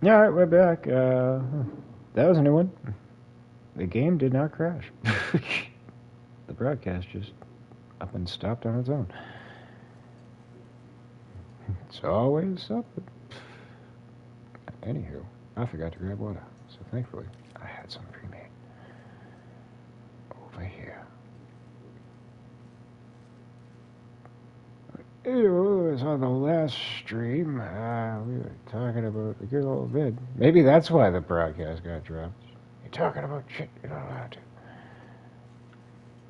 Alright, we're back. That was a new one. The game did not crash. The broadcast just up and stopped on its own. It's always something. Anywho, I forgot to grab water, so thankfully I had some pre-made. Over here. It was on the last stream. We were talking about the good old vid. Maybe that's why the broadcast got dropped. You're talking about shit you're not allowed to.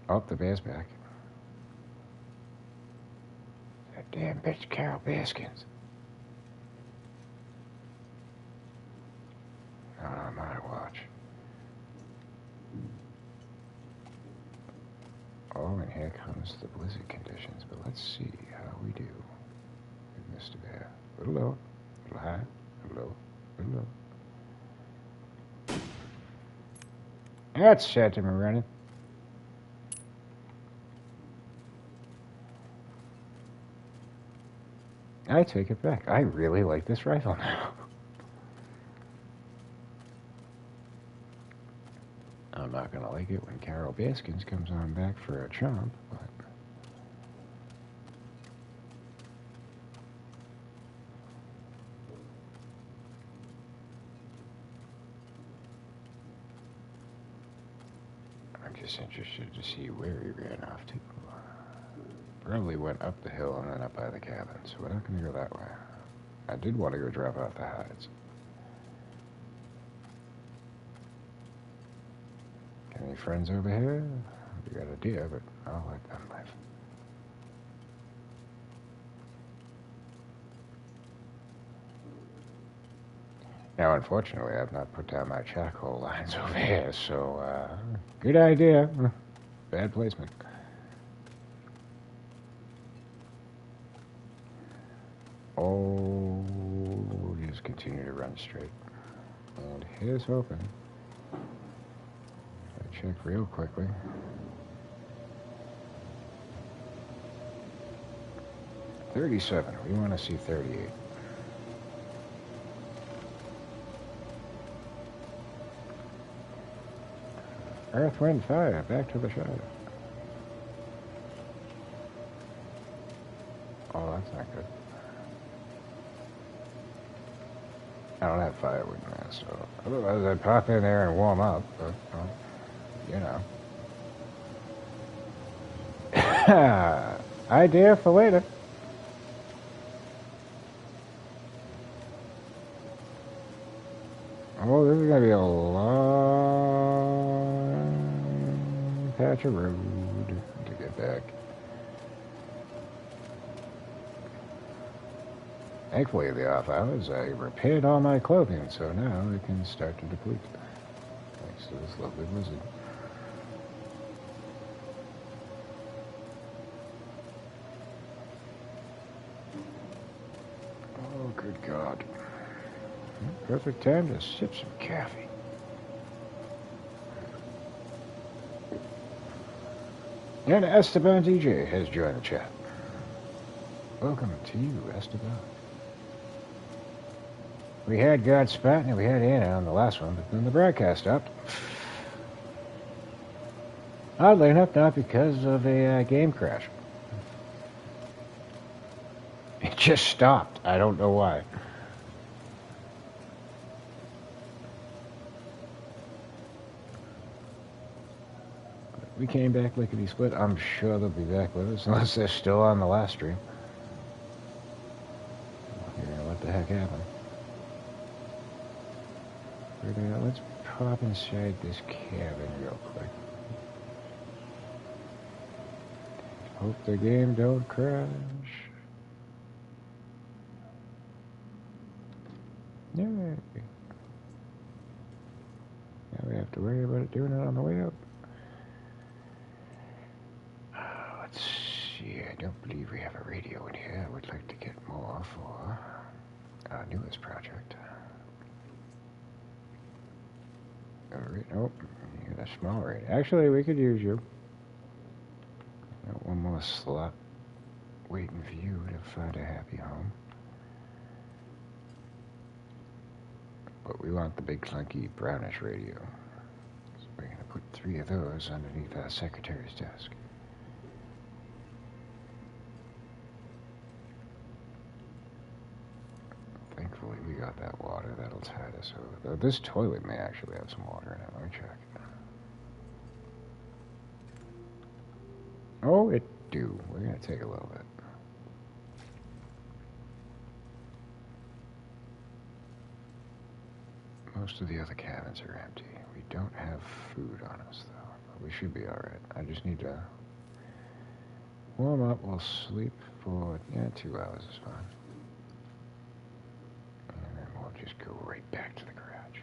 Oh, the bear's back. That damn bitch Carol Baskins. Not on my watch. Oh, and here comes the blizzard conditions. But let's see how we do with Mr. Bear. A little low, a little high, a little low, a little low. That's set to me running. I take it back. I really like this rifle now. I'm not going to like it when Carol Baskins comes on back for a chomp, but... I'm just interested to see where he ran off to. Probably went up the hill and then up by the cabin, so we're not going to go that way. I did want to go drop off the hides. Got any friends over here? We got a deer, but I'll let them live. Now, unfortunately, I've not put down my charcoal lines over here, so, good idea. Bad placement. Oh, just continue to run straight. And here's hoping. I check real quickly. $37. We want to see 38. Earth, wind, fire. Back to the shadow. Oh, that's not good. I don't have firewood now, so otherwise I'd pop in there and warm up, but, well, you know. Idea for later. Oh, this is going to be a long patch of road to get back. Thankfully, the off hours, I repaired all my clothing, so now it can start to deplete. Thanks to this lovely blizzard. Oh, good God. Perfect time to sip some coffee. And Esteban DJ has joined the chat. Welcome to you, Esteban. We had Godspot and we had Anna on the last one, but then the broadcast stopped. Oddly enough, not because of a game crash. It just stopped. I don't know why. We came back lickety split. I'm sure they'll be back with us, unless they're still on the last stream. Yeah, what the heck happened? Let's pop inside this cabin real quick. Hope the game don't crash. Yay. Now we have to worry about it doing it on the way up. Let's see, I don't believe we have a radio in here. I would like to get more for our newest project. Nope, you got a small radio. Actually, we could use you. Got one more slot waiting for you to find a happy home. But we want the big clunky brownish radio. So we're going to put 3 of those underneath our secretary's desk. Thankfully, we got that water. That'll tide us over. Though this toilet may actually have some water in it. Let me check. Oh, it do. We're going to take a little bit. Most of the other cabins are empty. We don't have food on us, though. But we should be alright. I just need to warm up. We'll sleep for, 2 hours is fine. And then we'll just go right back to the garage.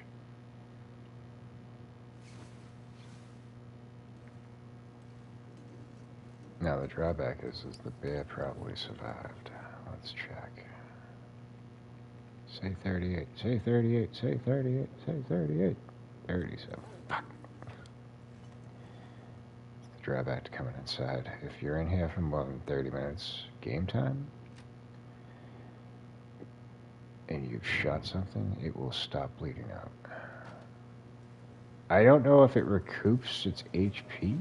Now, the drawback is the bear probably survived. Let's check. Say 38, say 38, say 38, say 38. 37. Fuck. It's the drawback to coming inside. If you're in here for more than 30 minutes, game time, and you've shot something, it will stop bleeding out. I don't know if it recoups its HP.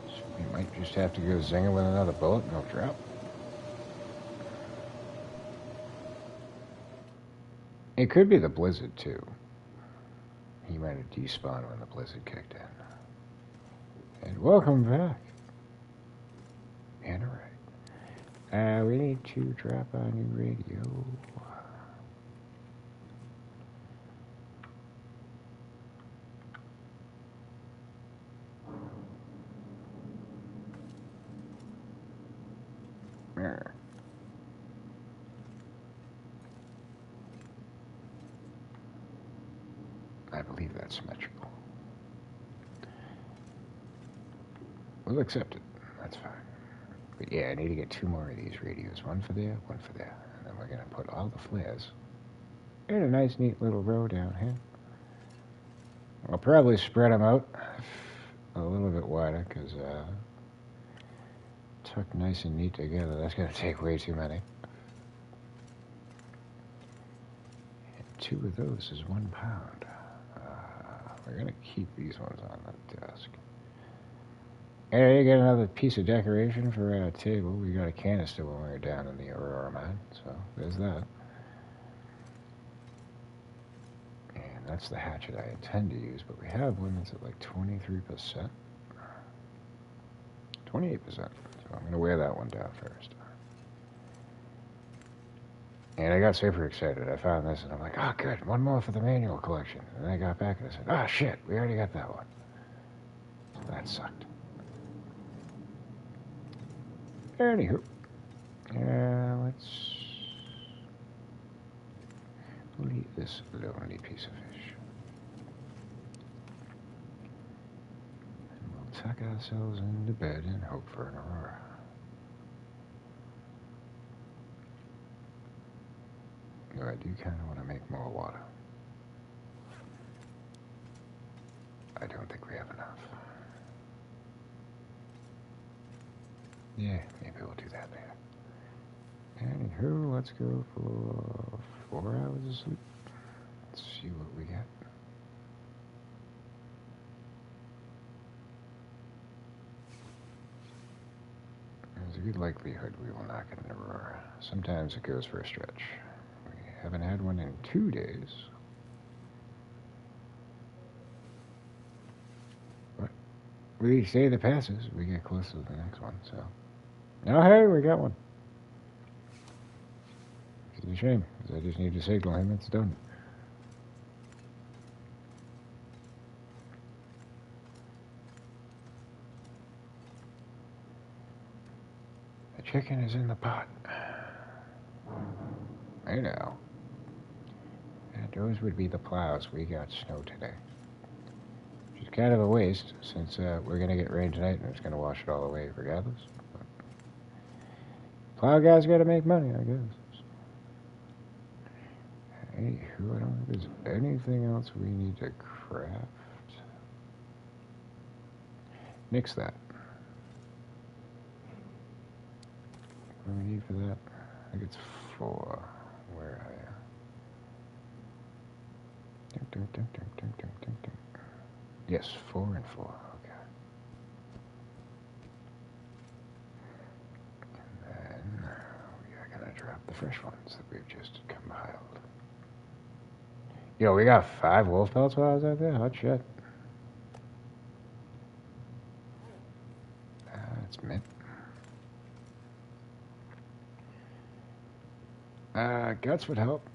So we might just have to go zing it with another bullet and it'll drop. It could be the blizzard, too. He might have despawned when the blizzard kicked in. And welcome back. And alright. We need to drop our new radio. There. I believe that's symmetrical. We'll accept it. That's fine. But yeah, I need to get 2 more of these radios. One for there, one for there. And then we're going to put all the flares in a nice, neat little row down here. I'll probably spread them out a little bit wider because tucked nice and neat together. That's going to take way too many. And 2 of those is 1 pound. We're going to keep these ones on the desk. And you get another piece of decoration for our table. We got a canister when we were down in the Aurora mine, so there's that. And that's the hatchet I intend to use, but we have one that's at like 23%. 28%. So I'm going to wear that one down first. And I got super excited. I found this and I'm like, oh good, 1 more for the manual collection. And then I got back and I said, oh shit, we already got that one. So that sucked. Anywho. Let's leave this lonely piece of fish. And we'll tuck ourselves into bed and hope for an aurora. Though I do kind of want to make more water. I don't think we have enough. Yeah, maybe we'll do that later. Anywho, let's go for 4 hours of sleep. Let's see what we get. There's a good likelihood we will not get an aurora. Sometimes it goes for a stretch. We haven't had one in 2 days. But with each day that passes, we get closer to the next one, so. Oh, hey, we got one. It's a shame, because I just need to signal him it's done. The chicken is in the pot. I know. And those would be the plows. We got snow today. Which is kind of a waste, since we're going to get rain tonight, and it's going to wash it all away regardless. But plow guys got to make money, I guess. Anywho, I don't think there's anything else we need to craft. Nix that. What do we need for that? think it's 4. Where are you? Yes, 4 and 4. Okay. And then we are gonna drop the fresh ones that we've just compiled. Yo, we got 5 wolf pelts while I was out there. Hot shit. That's mint. Guts would help.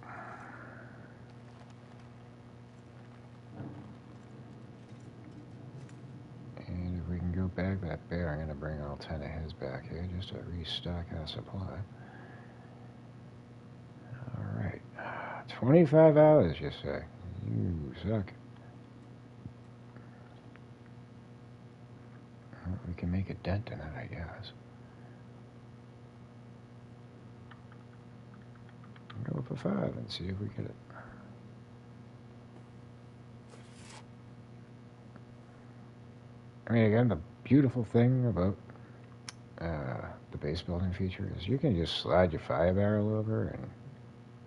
And if we can go back that bear, I'm gonna bring all 10 of his back here just to restock our supply. Alright. 25 hours, you say? You suck. Well, we can make a dent in it, I guess. Go for 5 and see if we get it. I mean, again, the beautiful thing about the base building feature is you can just slide your fire barrel over and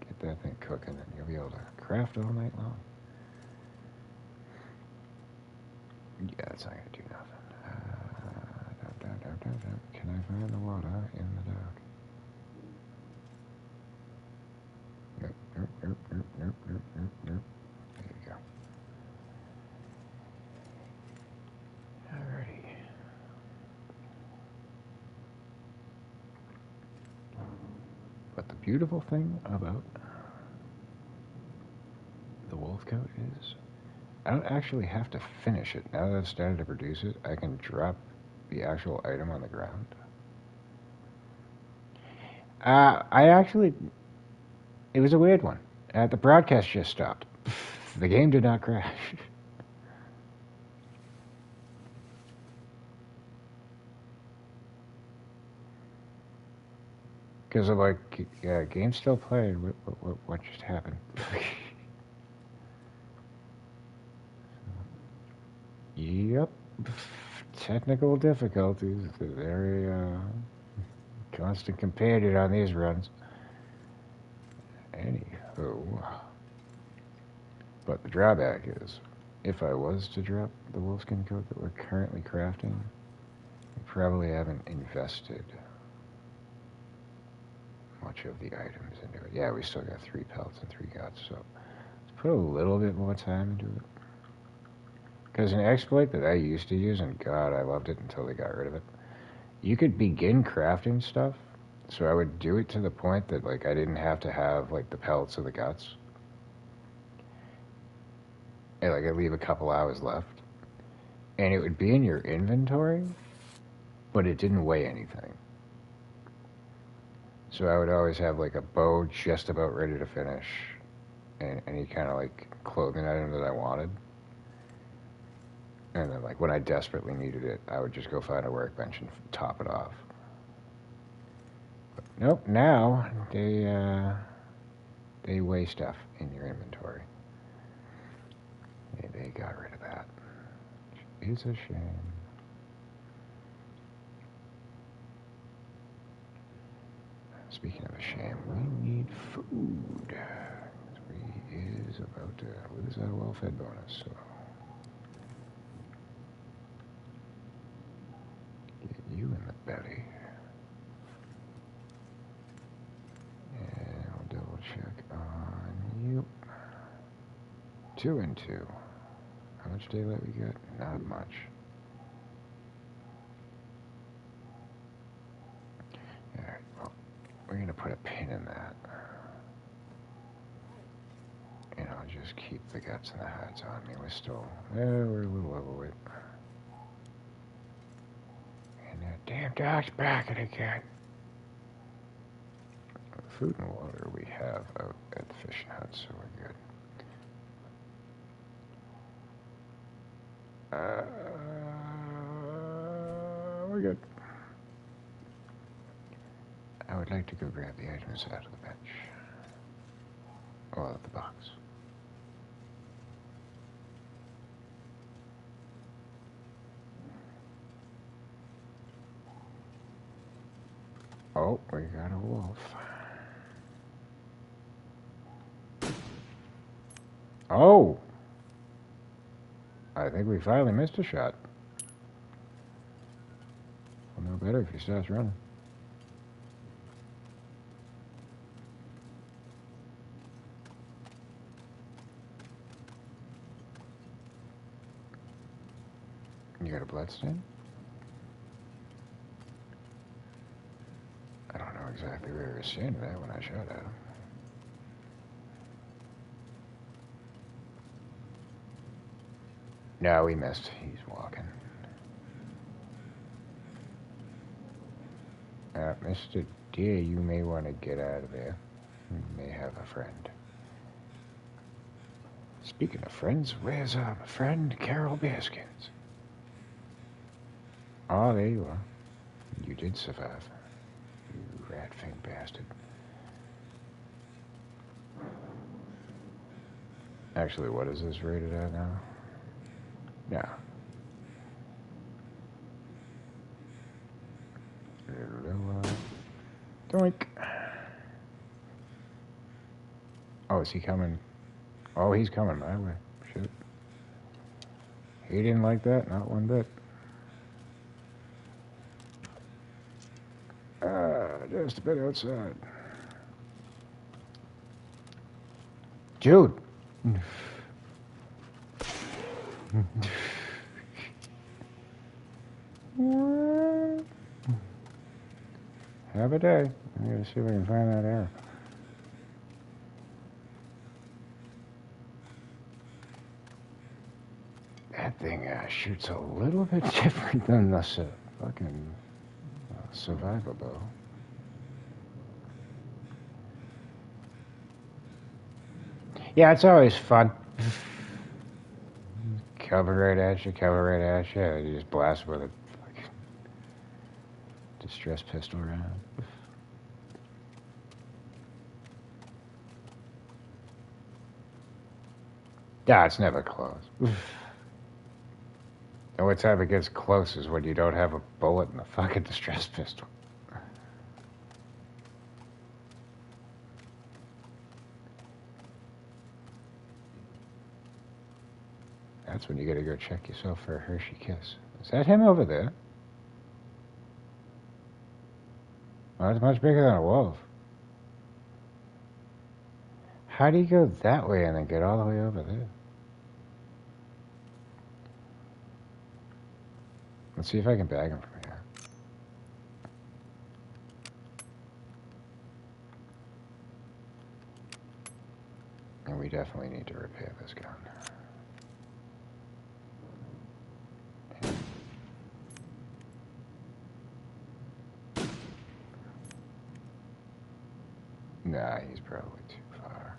get that thing cooking, and you'll be able to craft all night long. Yeah, that's not going to do nothing. Can I find the water in the dark? Nope. There you go. Alrighty. But the beautiful thing about the wolf coat is I don't actually have to finish it. Now that I've started to produce it, I can drop the actual item on the ground. It was a weird one. The broadcast just stopped. The game did not crash. Because I'm like, yeah, game's still playing. What just happened? Yep. Technical difficulties. Very constant companion on these runs. Anywho. But the drawback is, if I was to drop the wolfskin coat that we're currently crafting, we probably haven't invested much of the items into it. Yeah, we still got 3 pelts and 3 guts, so let's put a little bit more time into it. Because an exploit that I used to use, and God, I loved it until they got rid of it, you could begin crafting stuff, so I would do it to the point that, like, I didn't have to have, like, the pelts or the guts. And, like, I'd leave a couple hours left. And it would be in your inventory, but it didn't weigh anything. So I would always have, like, a bow just about ready to finish, and any kind of, like, clothing item that I wanted. And then, like, when I desperately needed it, I would just go find a workbench and top it off. But nope, now they weigh stuff in your inventory. They got rid of that. Which is a shame. Speaking of a shame, we need food. We is about to lose our well-fed bonus, so get you in the belly. And we'll double check on you. 2 and 2. How much daylight we got? Not much. Alright, well, we're gonna put a pin in that. And I'll just keep the guts and the hides on me. We're a little overweight. And that damn dog's barking again. Food and water we have out at the fishing hut, so we're good. We're good. I would like to go grab the items out of the bench. Or out of the box. Oh, we got a wolf. Oh! I think we finally missed a shot. Well, no better if he starts running. You got a bloodstain? I don't know exactly where he was standing at when I shot at him. No, we missed. He's walking. Mr. Deer, you may want to get out of there. You may have a friend. Speaking of friends, where's our friend Carol Baskins? Oh, there you are. You did survive. You rat-fink bastard. Actually, what is this rated at now? Yeah. Doink. Oh, is he coming? Oh, he's coming my way. Shit. He didn't like that, not one bit. Just a bit outside. Dude. Have a day. I'm gonna see if I can find that arrow. That thing shoots a little bit different than the fucking survivor bow. Yeah, it's always fun. Cover right at you, cover right at you. You just blast with a fucking distress pistol round. Yeah, it's never close. The only time it gets close is when you don't have a bullet in the fucking distress pistol. That's when you gotta go check yourself for a Hershey kiss. Is that him over there? Well, it's much bigger than a wolf. How do you go that way and then get all the way over there? Let's see if I can bag him from here. And we definitely need to repair this gun. Nah, he's probably too far.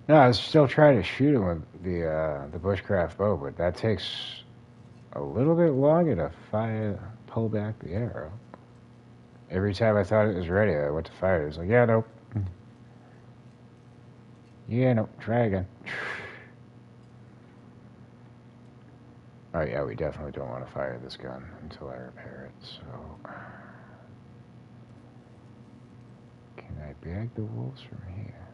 No, I was still trying to shoot him with the bushcraft bow, but that takes a little bit longer to pull back the arrow. Every time I thought it was ready, I went to fire it. It was like, yeah, nope. Yeah, nope. Try again. Oh, yeah, we definitely don't want to fire this gun until I repair it, so... Can I bag the wolves from here?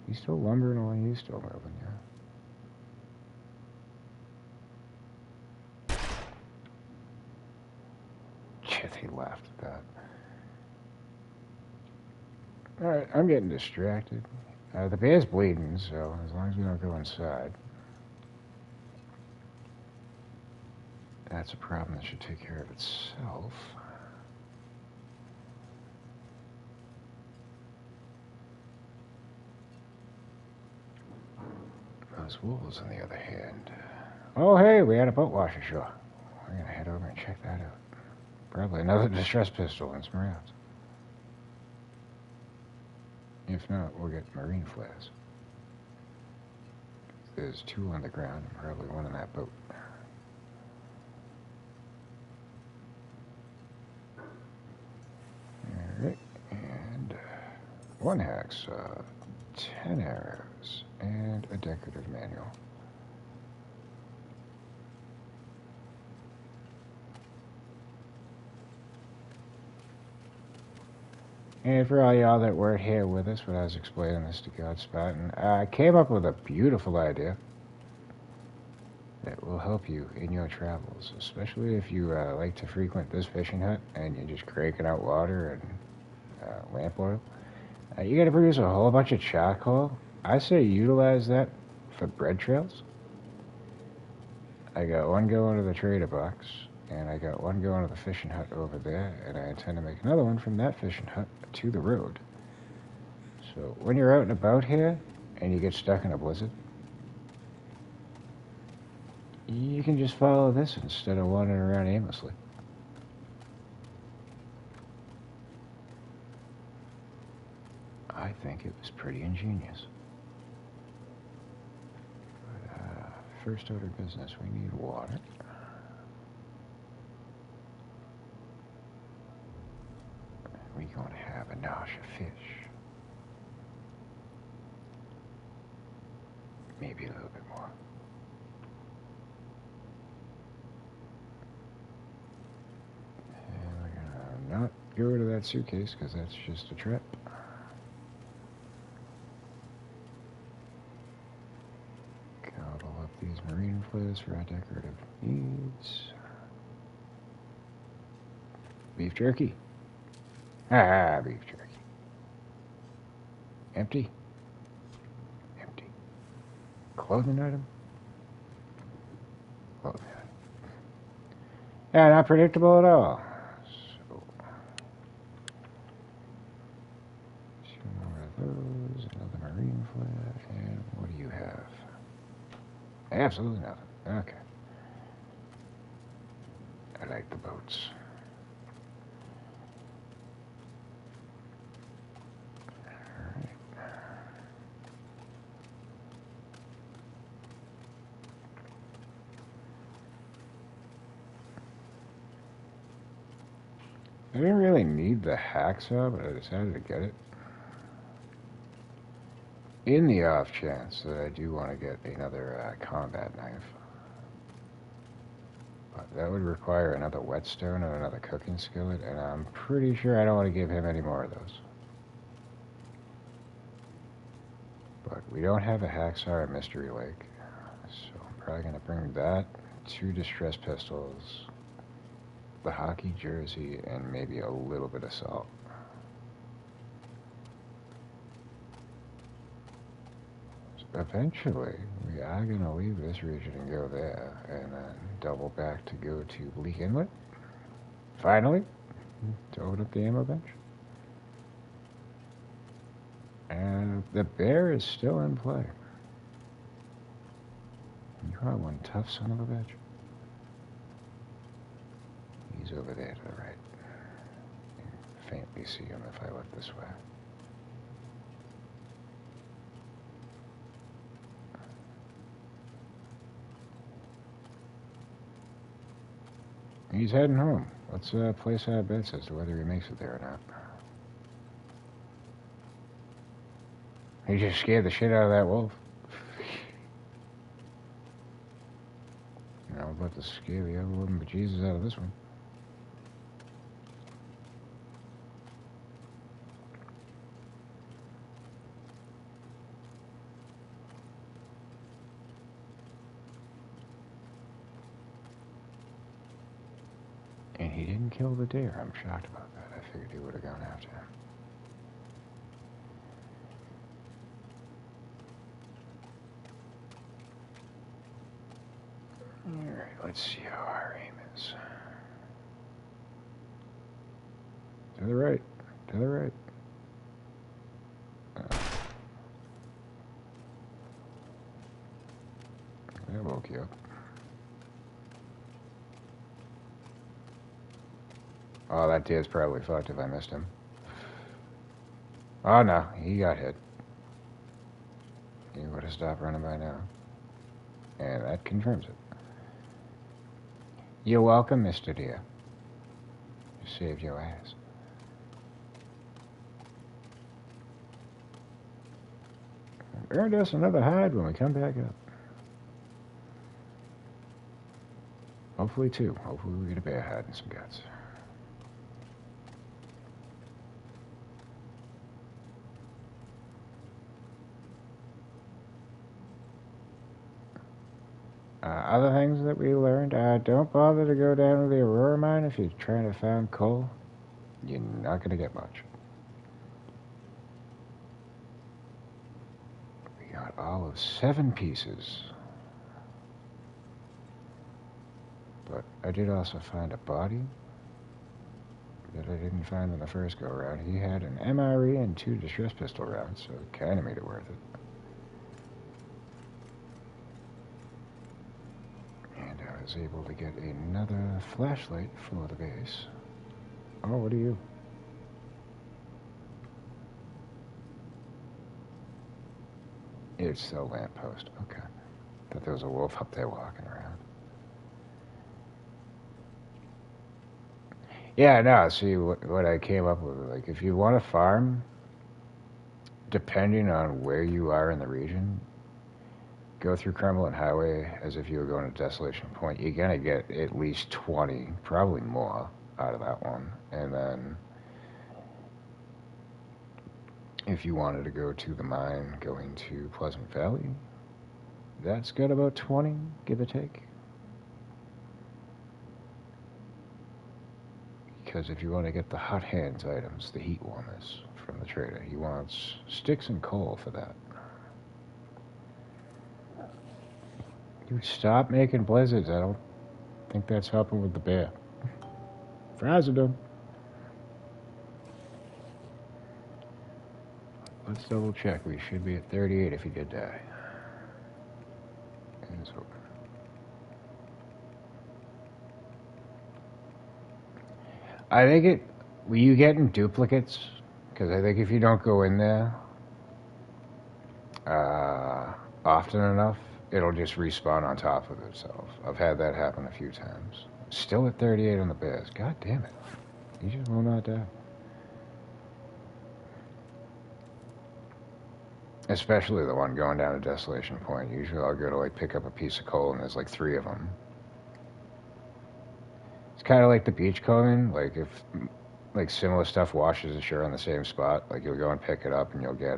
He's still lumbering away, he's still moving, yeah. Shit, he laughed at that. Alright, I'm getting distracted. The bear's bleeding, so as long as we don't go inside. That's a problem that should take care of itself. Those wolves, on the other hand. Oh, hey, we had a boat wash ashore. We're gonna head over and check that out. Probably another distress pistol and some rounds. If not, we'll get marine flares. There's 2 on the ground and probably 1 in that boat. Alright, and 1 hacksaw, 10 arrows, and a decorative manual. And for all y'all that weren't here with us when I was explaining this to Godspot, and I came up with a beautiful idea that will help you in your travels, especially if you like to frequent this fishing hut and you're just cranking out water and lamp oil. You got to produce a whole bunch of charcoal. I say utilize that for bread trails. I got one going to the trader box, and I got one going to the fishing hut over there, and I intend to make another one from that fishing hut to the road. So when you're out and about here and you get stuck in a blizzard, you can just follow this instead of wandering around aimlessly. I think it was pretty ingenious. But, first order of business, we need water. We're going to have a nosh of fish. Maybe a little bit more. And we're gonna not go to that suitcase because that's just a trap. Gobble up these marine flares for our decorative needs. Beef jerky. Ah, beef jerky. Empty. Empty. Clothing item. Clothing item. Yeah, not predictable at all. So, two more of those, another marine flare, and what do you have? Absolutely nothing. Okay. I like the boats. Alright. I didn't really need the hacksaw, but I decided to get it. In the off chance that I do want to get another combat knife. But that would require another whetstone and another cooking skillet, and I'm pretty sure I don't want to give him any more of those. But we don't have a hacksaw at Mystery Lake, so I'm probably going to bring that, 2 distress pistols, the hockey jersey, and maybe a little bit of salt. So eventually, we are going to leave this region and go there, and then double back to go to Bleak Inlet. Finally, to open up the ammo bench. And the bear is still in play. You are one tough son of a bitch. He's over there to the right. You can faintly see him if I look this way. He's heading home. Let's place our bets as to whether he makes it there or not. He just scared the shit out of that wolf. You know, I'm about to scare the other living bejesus out of this one. And he didn't kill the deer. I'm shocked about that. I figured he would have gone after him. Alright, let's see how our aim is. To the right. To the right. That woke you up. Oh, that deer's probably fucked if I missed him. Oh no, he got hit. He would have stopped running by now. And that confirms it. You're welcome, Mr. Deer. You saved your ass. Earned us another hide when we come back up. Hopefully 2. Hopefully we get a bear hide and some guts. Other things that we learned, don't bother to go down to the Aurora mine if you're trying to find coal. You're not going to get much. We got all of 7 pieces. But I did also find a body that I didn't find in the first go-around. He had an MRE and 2 distress pistol rounds, so it kind of made it worth it. And I was able to get another flashlight for the base. Oh, what are you? It's the lamppost. Okay. Thought there was a wolf up there walking around. Yeah, no, see, what I came up with, like, if you want to farm, depending on where you are in the region, go through Cumberland Highway as if you were going to Desolation Point. You're going to get at least 20, probably more, out of that one. And then, if you wanted to go to the mine going to Pleasant Valley, that's got about 20, give or take. Because if you want to get the hot hands items, the heat warmers from the trader, he wants sticks and coal for that. You stop making blizzards. I don't think that's helping with the bear. Fries are done. Let's double check. We should be at 38 if he did die. And so, I think were you getting duplicates? Because I think if you don't go in there often enough, it'll just respawn on top of itself. I've had that happen a few times. Still at 38 on the bears. God damn it. You just will not die. Especially the one going down to Desolation Point. Usually I'll go to like pick up a piece of coal and there's like 3 of them. It's kind of like the beachcombing. Like if like similar stuff washes ashore on the same spot, like you'll go and pick it up and you'll get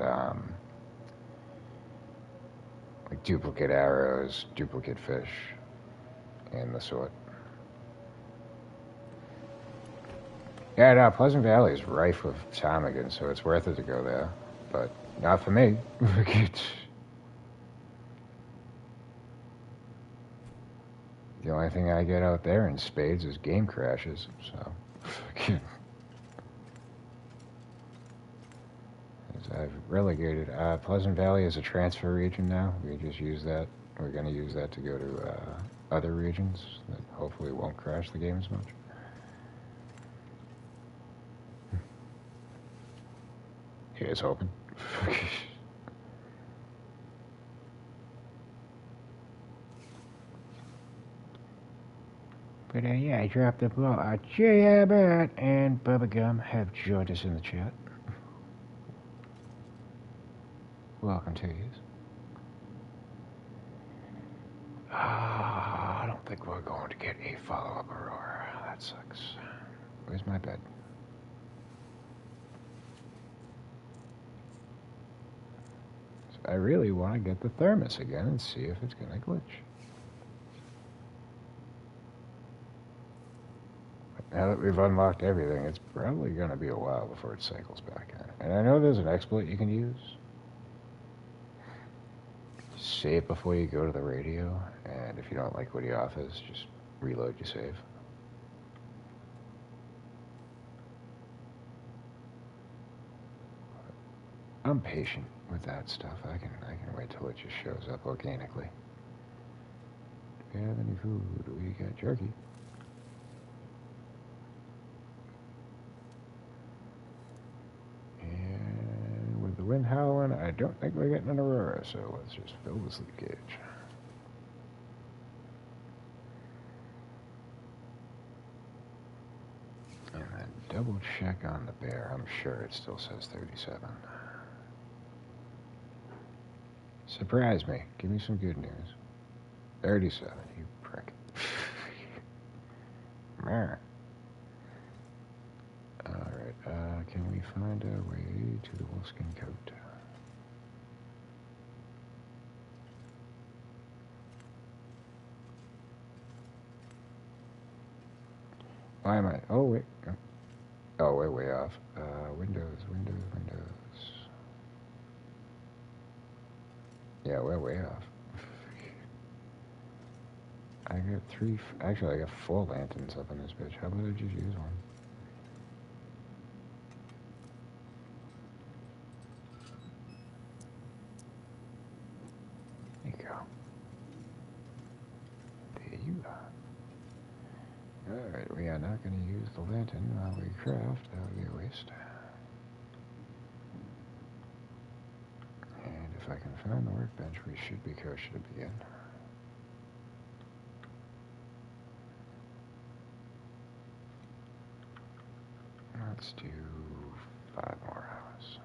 like duplicate arrows, duplicate fish, and the sort. Yeah, no, Pleasant Valley is rife with ptarmigan, so it's worth it to go there. But not for me. The only thing I get out there in spades is game crashes, so. I've relegated Pleasant Valley as a transfer region now. We just use that. We're going to use that to go to other regions that hopefully won't crash the game as much. Here's hoping. But yeah, I dropped the ball. J. Abbott and Bubba Gum have joined us in the chat. Welcome to you. I don't think we're going to get a follow-up Aurora. That sucks. Where's my bed? So I really want to get the thermos again and see if it's going to glitch. Now that we've unlocked everything, it's probably going to be a while before it cycles back in. And I know there's an exploit you can use. Save before you go to the radio, and if you don't like what he offers, just reload your save. I'm patient with that stuff. I can wait till it just shows up organically. Do we have any food? We got jerky. And with the wind howling, I don't think we're getting an Aurora, so let's just fill the sleep gauge. And then double check on the bear. I'm sure it still says 37. Surprise me. Give me some good news. 37, you prick. Alright, can we find a way to the wolfskin coat? Why am I? Oh, wait. Oh, we're way off. Windows. Yeah, we're way off. I got three. Actually, I got 4 lanterns up in this bitch. How about I just use one? There you go. There you are. Alright, we are not going to use the lantern while we craft. That would be a waste. And if I can find the workbench, we should be kosher to begin. Let's do 5 more hours.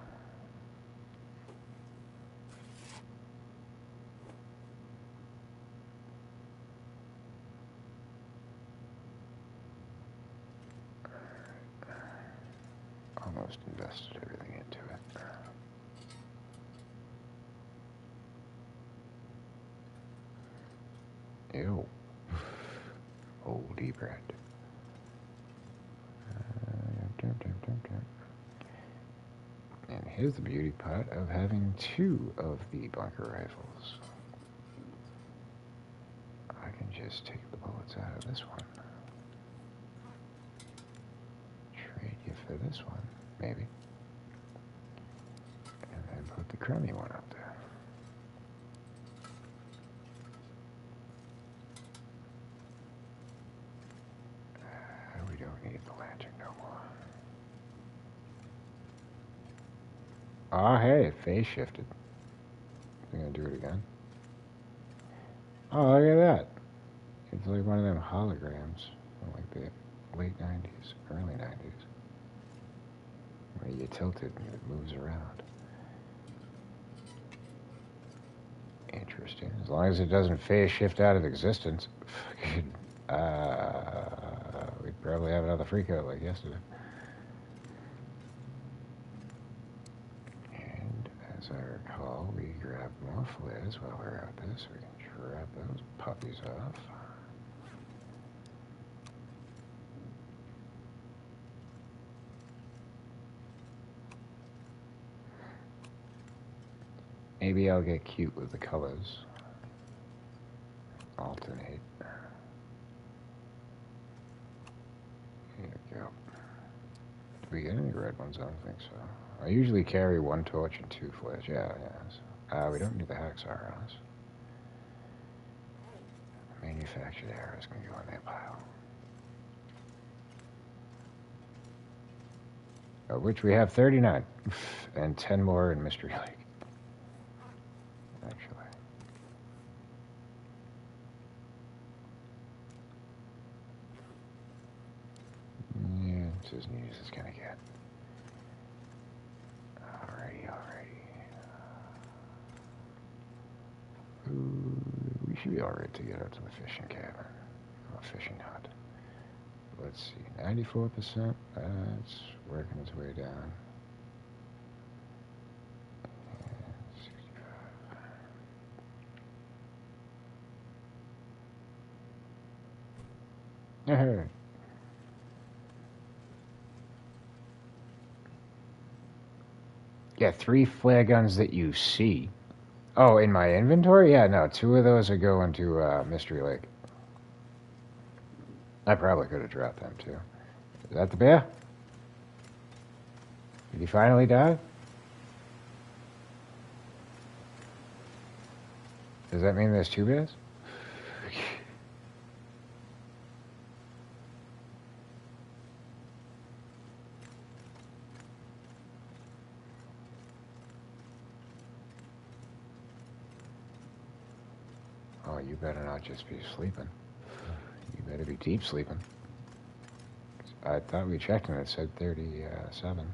Almost invested everything into it. Ew. Oldie bread. And here's the beauty part of having 2 of the bunker rifles. I can just take the bullets out of this one. Trade you for this one, maybe. And then put the crummy one up there. We don't need the lantern no more. Oh, hey, it phase shifted. I'm gonna do it again. Oh, look at that. It's like one of them holograms from like the late 90s, early 90s. Where you tilt it and it moves around. Interesting. As long as it doesn't phase shift out of existence, we'd probably have another freak out like yesterday. And as I recall, we grabbed more flares while we were out there, so we can drop those puppies off. Maybe I'll get cute with the colors. Alternate. Here we go. Did we get any red ones? I don't think so. I usually carry 1 torch and 2 flares. Yeah. We don't need the hacksaw rounds. Manufactured arrows can go in that pile. Of which we have 39. And 10 more in Mystery Lake. Actually. Yeah, it's as neat as it's gonna get. Alrighty. Ooh, we should be alright to get out to the fishing cabin. Or fishing hut. Let's see, 94%. That's working its way down. And 65. Yeah, 3 flare guns that you see. Oh, in my inventory? Yeah, no, 2 of those are going to Mystery Lake. I probably could have dropped them too. Is that the bear? Did he finally die? Does that mean there's 2 bears? Oh, you better not just be sleeping. You better be deep sleeping. I thought we checked and it said 37.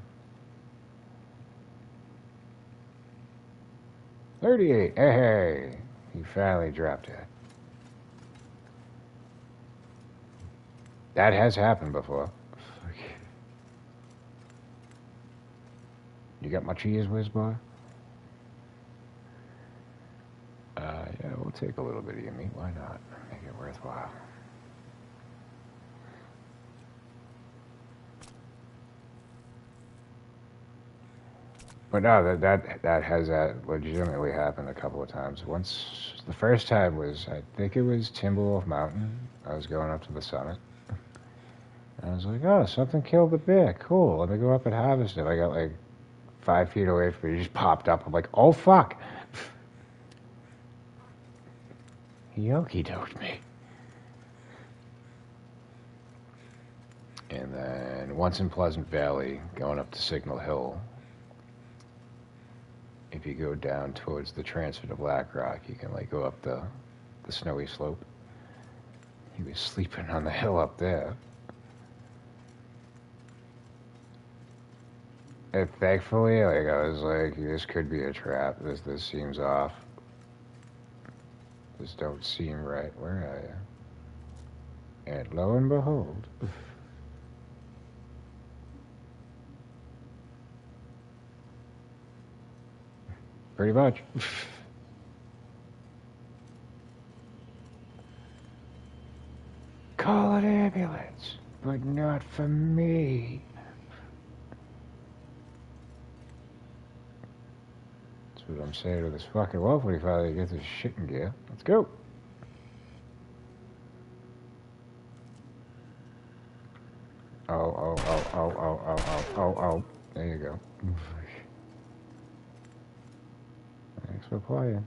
38. Hey, he finally dropped it. That has happened before. You got my cheese, Whizbar? Yeah, we'll take a little bit of your meat. Why not? Make it worthwhile. But no, that has legitimately happened a couple of times. Once, the first time was, I think it was Timberwolf Mountain. I was going up to the summit. And I was like, oh, something killed the bear. Cool, let me go up and harvest it. I got like 5 feet away from it. He just popped up. I'm like, oh, fuck. He okey-doked me. And then once in Pleasant Valley, going up to Signal Hill, if you go down towards the transfer to Black Rock, you can like go up the snowy slope. He was sleeping on the hill up there. And thankfully, like I was like, this could be a trap. This seems off. This don't seem right. Where are you? And lo and behold. Pretty much. Call an ambulance, but not for me. That's what I'm saying to this fucking wolf when he finally gets his shit in gear. Let's go. Oh. There you go. Thanks for playing.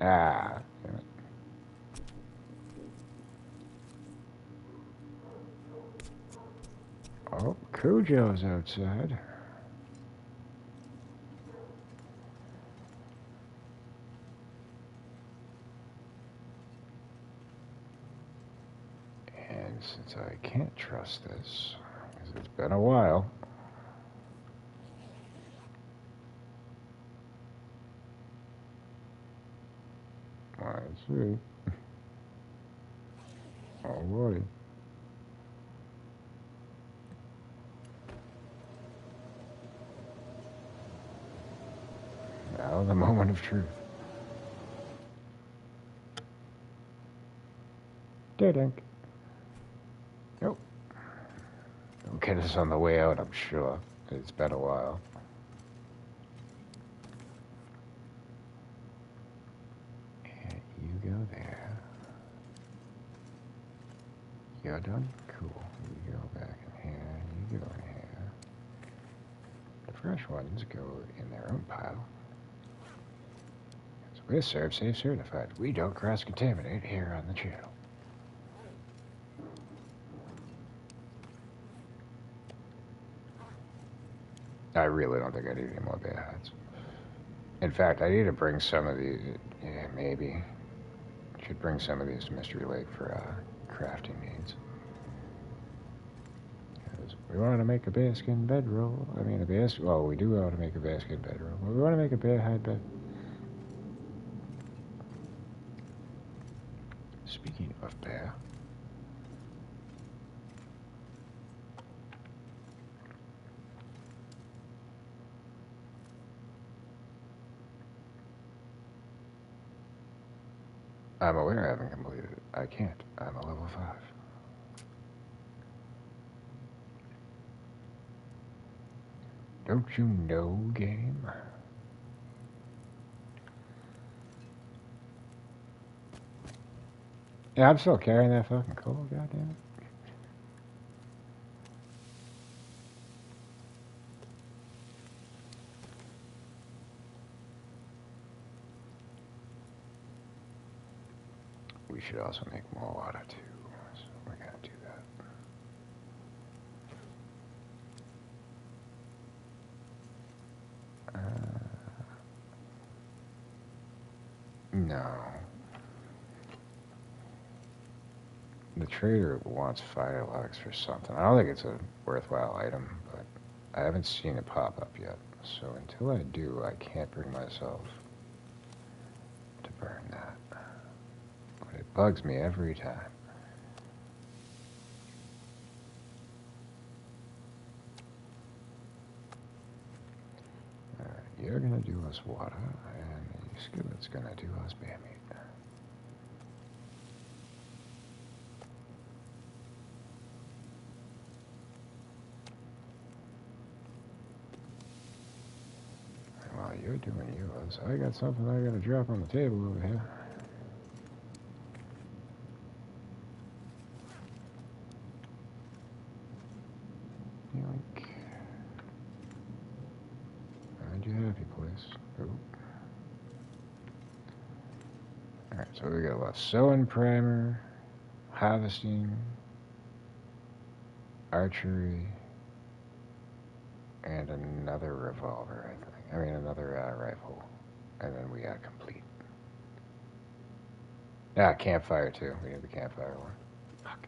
Ah, damn it. Oh, Cujo's outside. And since I can't trust this, because it's been a while. Let's see. Oh, boy. Now the moment of truth. Dink. Nope. They'll get us on the way out, I'm sure. It's been a while. And you go there. You're done? Cool. You go back in here. You go in here. The fresh ones go in their own pile. So we're Serve Safe certified. We don't cross-contaminate here on the channel. I really don't think I need any more bear hides. In fact, I need to bring some of these. Yeah, maybe. Should bring some of these to Mystery Lake for crafting needs. Because we want to make a bearskin bedroll. I mean, well, we do want to make a bearskin bedroll. But we want to make a bear hide bed. Speaking of bear. I'm aware I haven't completed it. I can't. I'm a level 5. Don't you know, game? Yeah, I'm still carrying that fucking coal, goddammit. We should also make more water too, so we're gonna do that. No. The trader wants fire logs for something. I don't think it's a worthwhile item, but I haven't seen it pop up yet. So until I do, I can't bring myself to burn that. But it bugs me every time. You're gonna do us water, and the skillet's gonna do us bear meat. you're doing yours. I got something I gotta drop on the table over here. Yoink. Find you happy place. Oh. Alright, so we got a lot of sewing primer, harvesting, archery, and another revolver, I think. I mean, another rifle. And then we are complete. Ah, campfire too. We need the campfire one. Fuck.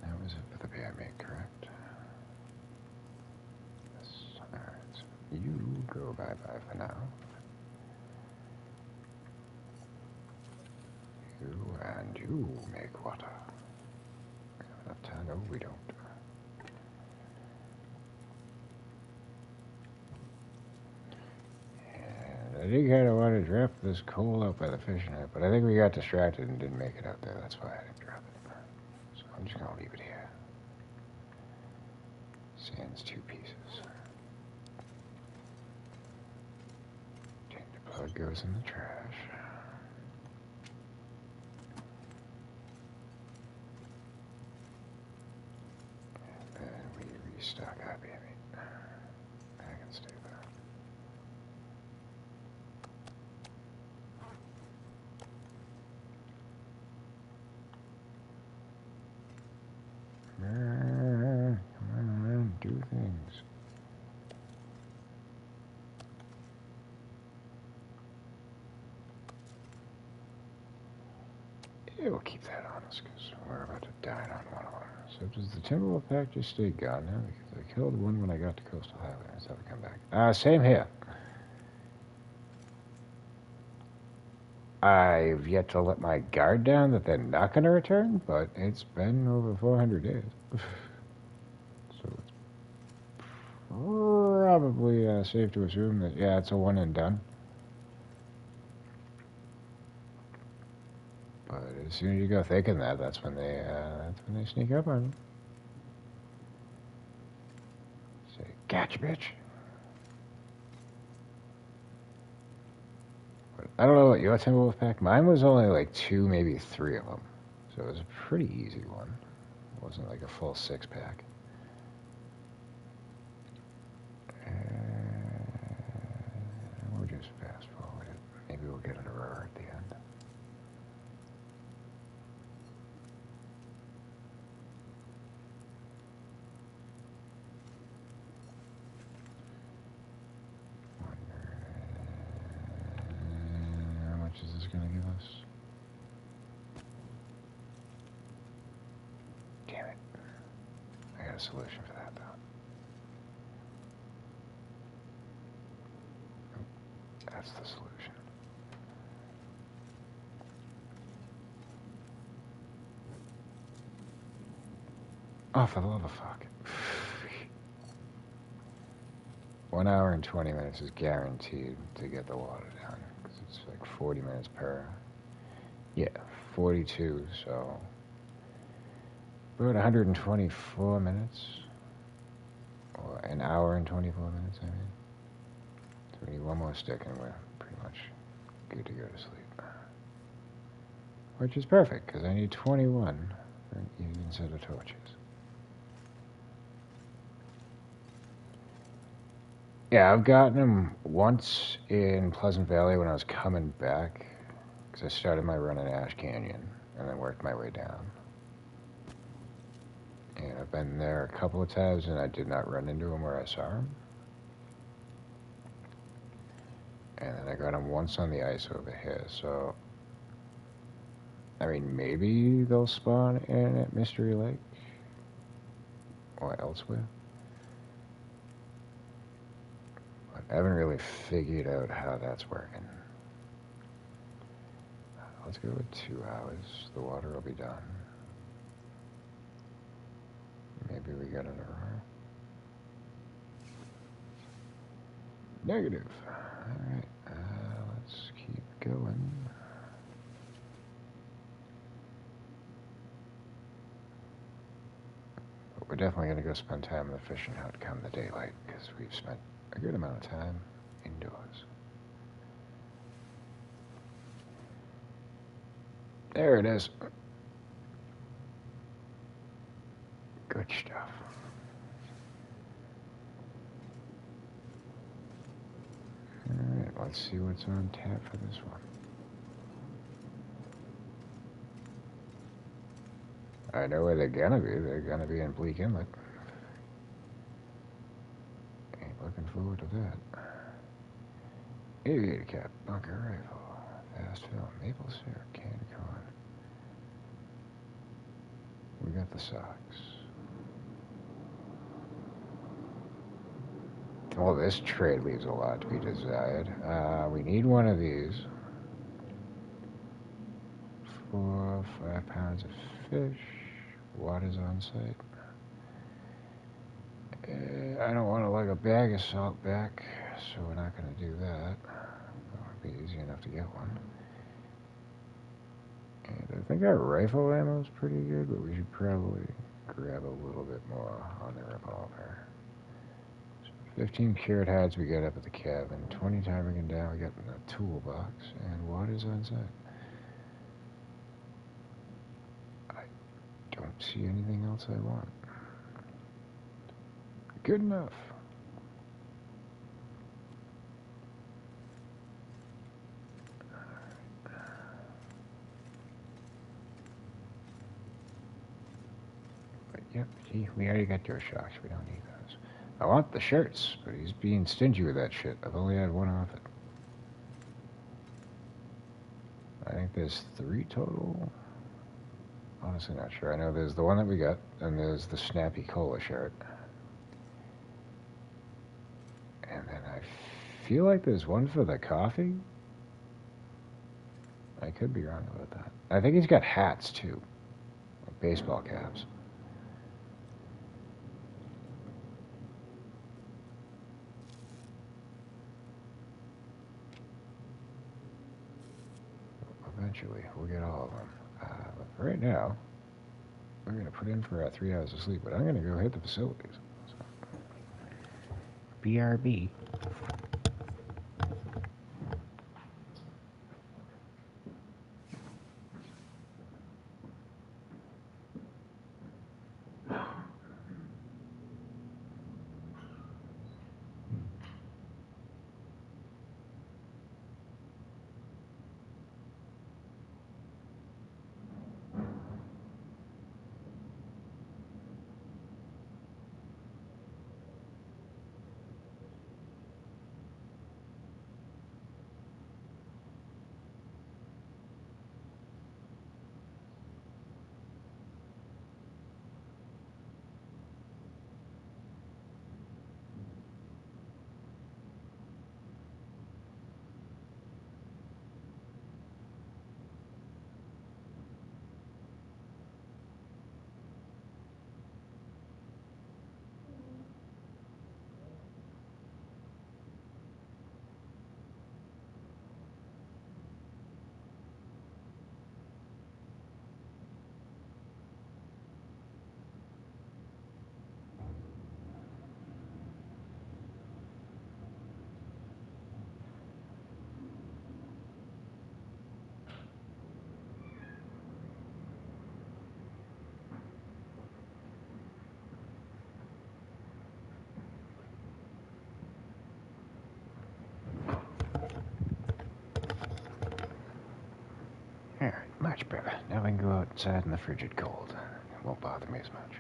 That was it for the bear meat, correct? Yes. Alright, so you go bye-bye for now. You and you make water. No, we don't. And I did kind of want to drop this coal out by the fishing hut, but I think we got distracted and didn't make it out there. That's why I didn't drop it. So I'm just going to leave it here. Sand's 2 pieces. Okay, the plug goes in the trash. Stock happy, I mean, I can stay there. Come on, do things. Yeah, we'll keep that on us because we're about to dine on one of them. So does the Timberwolf pack just stay gone now? Because I killed one when I got to Coastal Highway. Let's have it come back. Same here. I've yet to let my guard down that they're not going to return, but it's been over 400 days. So it's probably safe to assume that, yeah, it's a one and done. But as soon as you go thinking that, that's when they sneak up on you. Say, gotcha, bitch. But I don't know what your Timberwolf pack. Mine was only like 2, maybe 3 of them, so it was a pretty easy one. It wasn't like a full 6-pack. We'll just fast forward it. Maybe we'll get a roar at the end. How much is this going to give us? Damn it. I got a solution for that, though. That's the solution. Oh, for the love of fuck. 1 hour and 20 minutes is guaranteed to get the water down. Because it's like 40 minutes per. Yeah, 42, so. About 124 minutes. Or an hour and 24 minutes, I mean. So we need one more stick and we're pretty much good to go to sleep. Which is perfect, because I need 21 for an even set of torches. Yeah, I've gotten them once in Pleasant Valley when I was coming back, because I started my run in Ash Canyon and then worked my way down. And I've been there a couple of times and I did not run into them where I saw them. And then I got them once on the ice over here, so I mean, maybe they'll spawn in at Mystery Lake or elsewhere. But I haven't really figured out how that's working. Let's go with 2 hours. The water will be done. Maybe we got an error. Negative. Alright, let's keep going. we're definitely going to go spend time in the fishing hut come the daylight, because we've spent a good amount of time indoors. There it is. Good stuff. Alright, let's see what's on tap for this one. I know where they're gonna be. They're gonna be in Bleak Inlet. Ain't looking forward to that. Aviator cap, bunker rifle, fast film, maple syrup, canned corn. We got the socks. Well, this trade leaves a lot to be desired. We need one of these. 4 or 5 pounds of fish. Water's on site. I don't want to lug a bag of salt back, so we're not going to do that. It'll be easy enough to get one. And I think our rifle ammo is pretty good, but we should probably grab a little bit more on the revolver. 15 cured hides we got up at the cabin. 20 ptarmigan down we got in the toolbox. And water's on site. I don't see anything else I want. Good enough. But yep, see, we already got your shocks. We don't need those. I want the shirts, but he's being stingy with that shit. I've only had one off it. I think there's 3 total. Honestly, not sure. I know there's the one that we got, and there's the Snappy Cola shirt. And then I feel like there's one for the coffee. I could be wrong about that. I think he's got hats, too. Like baseball caps. Eventually, we'll get all of them. But for right now, we're going to put in for our 3 hours of sleep, but I'm going to go hit the facilities. So. BRB. Alright, much better. Now we can go outside in the frigid cold. It won't bother me as much.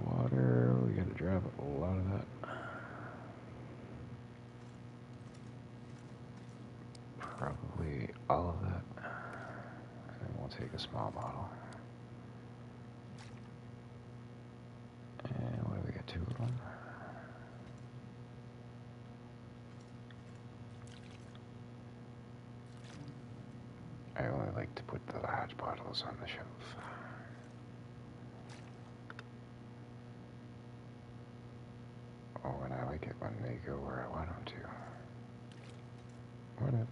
Water, we gotta drop a lot of that. Probably all of that. And then we'll take a small bottle. And what do we got, 2 of them? I only like to put the large bottles on the shelf. Oh, and I like it when they go where I want them to. What else?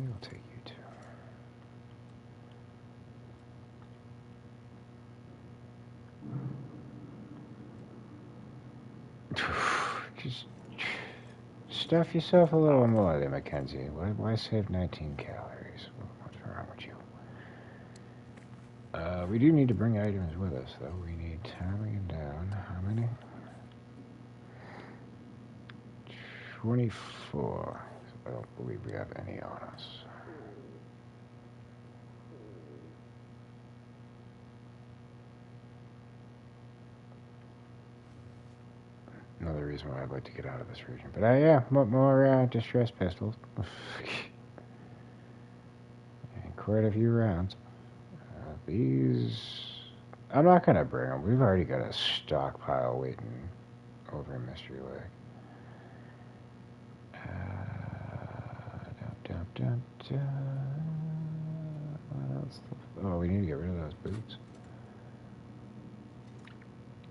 Maybe we'll take you two. Just stuff yourself a little more there, Mackenzie. Why save 19 calories? What's wrong with you? We do need to bring items with us, though. We need timing down. How many? 24. I don't believe we have any on us. Another reason why I'd like to get out of this region. But yeah, more distress pistols. And quite a few rounds. These... I'm not going to bring them. We've already got a stockpile waiting over in Mystery Lake. What else? Oh, we need to get rid of those boots.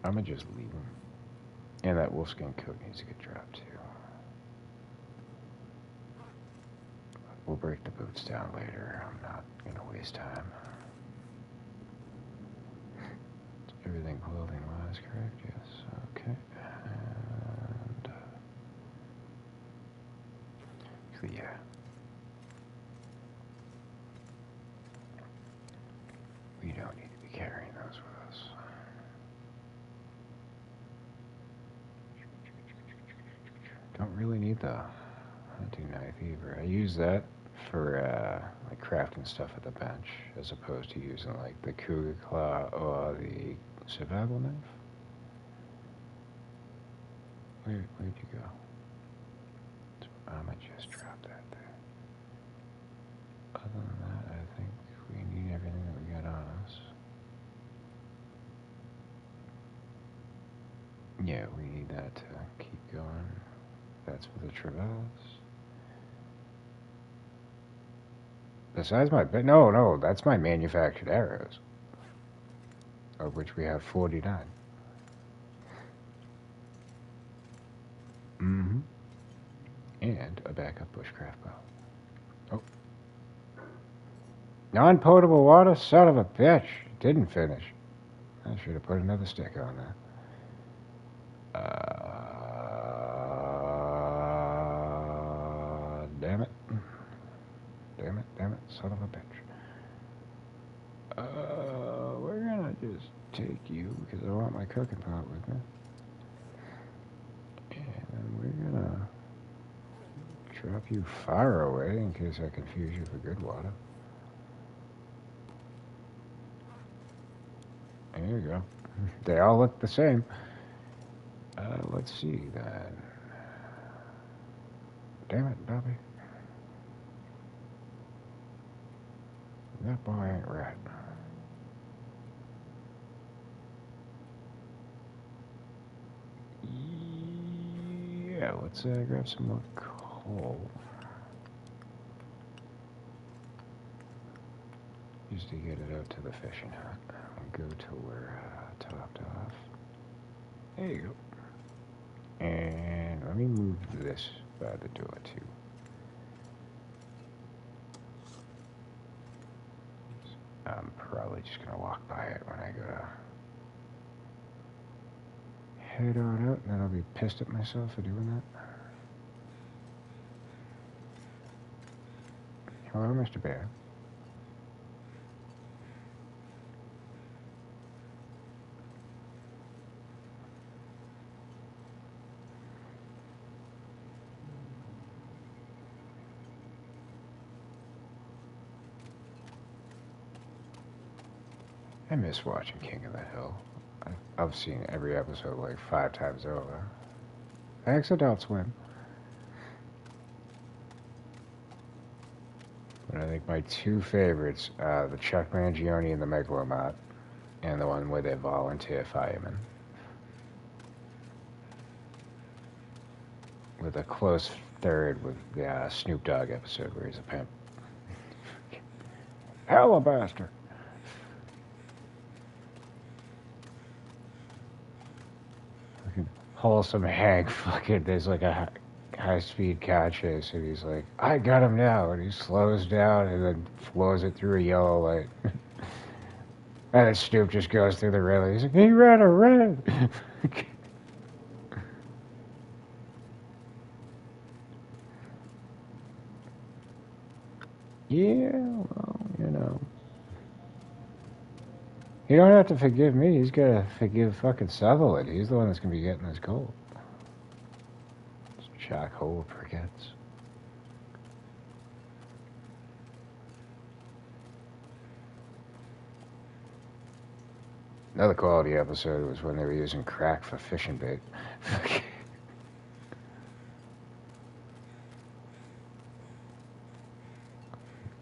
I'm going to just leave them. And that wolfskin coat needs to get dropped too. We'll break the boots down later. I'm not going to waste time. Everything clothing-wise, correct? Yes. Okay. And... actually, yeah. We don't need to be carrying those with us. Don't really need the hunting knife either. I use that for like crafting stuff at the bench, as opposed to using like the cougar claw or the survival knife. Where'd you go? I just dropped that there. Other than that, I think we need everything that we got on us. Yeah, we need that to keep going. That's for the Traverse. Besides my... No, that's my manufactured arrows. Of which we have 49. Mm-hmm. And a backup bushcraft bow. Oh. Non-potable water? Son of a bitch. Didn't finish. I should have put another sticker on that. Damn it. Damn it, son of a bitch. We're gonna just take you, because I want my cooking pot with me. And then we're gonna drop you far away, in case I confuse you for good water. There you go. They all look the same. Let's see, then. Damn it, Bobby. That boy ain't right. Yeah, let's grab some more coal. Just to get it out to the fishing hut. We'll go till we're topped off. There you go. And let me move this by the door too. I'm probably just gonna walk by it when I go to head on out, and then I'll be pissed at myself for doing that. Hello, Mr. Bear. I miss watching King of the Hill. I've seen every episode like 5 times over. Thanks, Adult Swim. But I think my 2 favorites are the Chuck Mangione and the Megalomart, and the one where they're volunteer firemen. With a close third with the Snoop Dogg episode where he's a pimp. Alabaster! Wholesome Hank, fucking, there's like a high-speed car chase, and he's like, I got him now, and he slows down and then floors it through a yellow light. And then Snoop just goes through the railing. He's like, he ran a red. Yeah, well, you know. You don't have to forgive me. He's got to forgive fucking Sutherland. He's the one that's going to be getting this gold. Charcoal briquettes. Another quality episode was when they were using crack for fishing bait.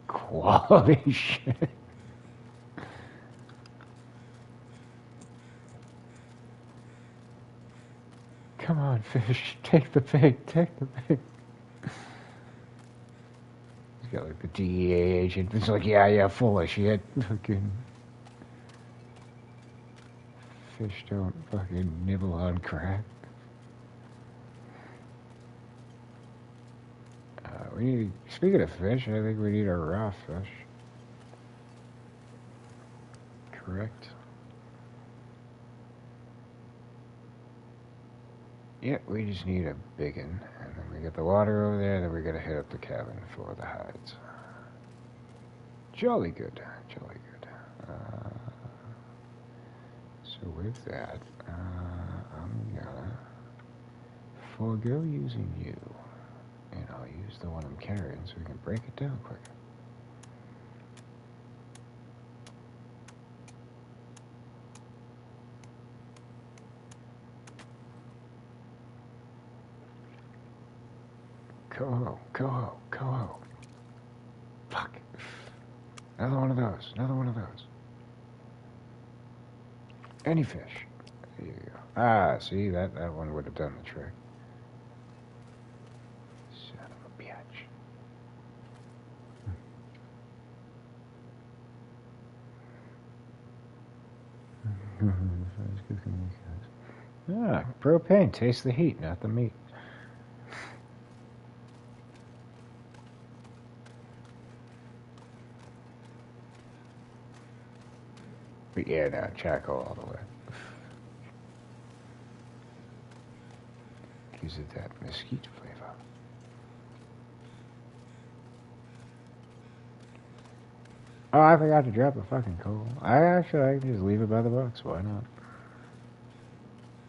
Quality shit. Come on, fish. Take the bait. Take the bait. He's got like the DEA agent. It's like, yeah, full of shit. Fucking fish don't fucking nibble on crack. We need. Speaking of fish, I think we need a raw fish. Correct. Yeah, we just need a big one, and then we get the water over there, then we gotta hit up the cabin for the hides. Jolly good, jolly good. So with that, I'm gonna forego using you, and I'll use the one I'm carrying so we can break it down quicker. Coho, coho, coho. Fuck. Another one of those, another one of those. Any fish. There you go. Ah, see, that one would have done the trick. Son of a bitch. Ah, propane. Taste the heat, not the meat. But yeah, no, charcoal all the way. Gives it that mesquite flavor. Oh, I forgot to drop a fucking coal. I can just leave it by the box. Why not?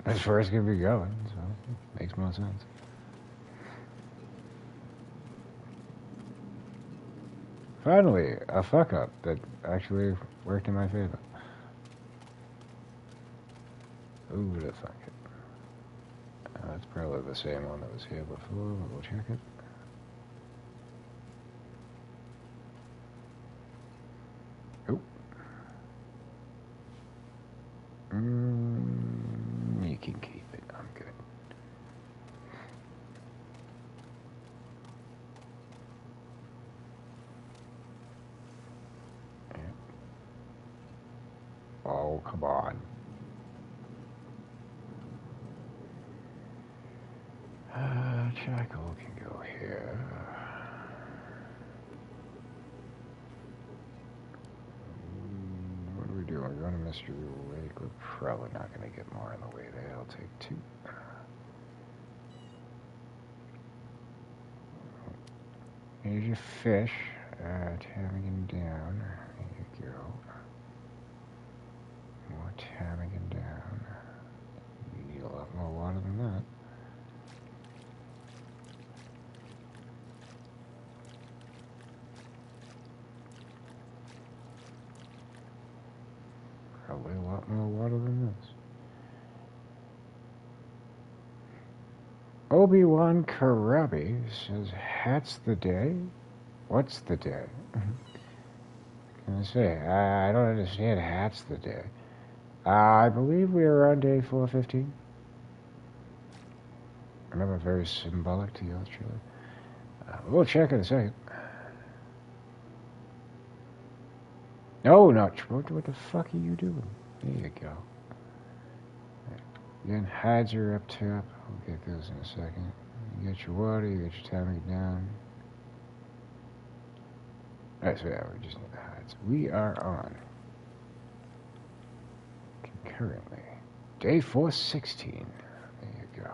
That's where it's gonna be going, so it makes more sense. Finally, a fuck up that actually worked in my favor. Ooh, the fuck it. That's probably the same one that was here before, but we'll check it. Oh. You can keep it. I'm good. Yeah. Oh, come on. Charcoal can go here. What do we do? We're going to Mystery Lake. We're probably not going to get more on the way there. I'll take 2. Here's your fish. Ptarmigan down. There you go. More ptarmigan down. You need a lot more water than that. Probably a lot more water than this. Obi-Wan Karabi says, "Hat's the day? What's the day?" Can I say? I don't understand. Hat's the day. I believe we are on day 415. Remember, very symbolic to yours truly. We'll check in a second. No, not what the fuck are you doing? There you go. Again, hides are up top. We'll get those in a second. You got your water, you got your timing down. Alright, so yeah, we just need the hides. We are on concurrently. Day 416. There you go.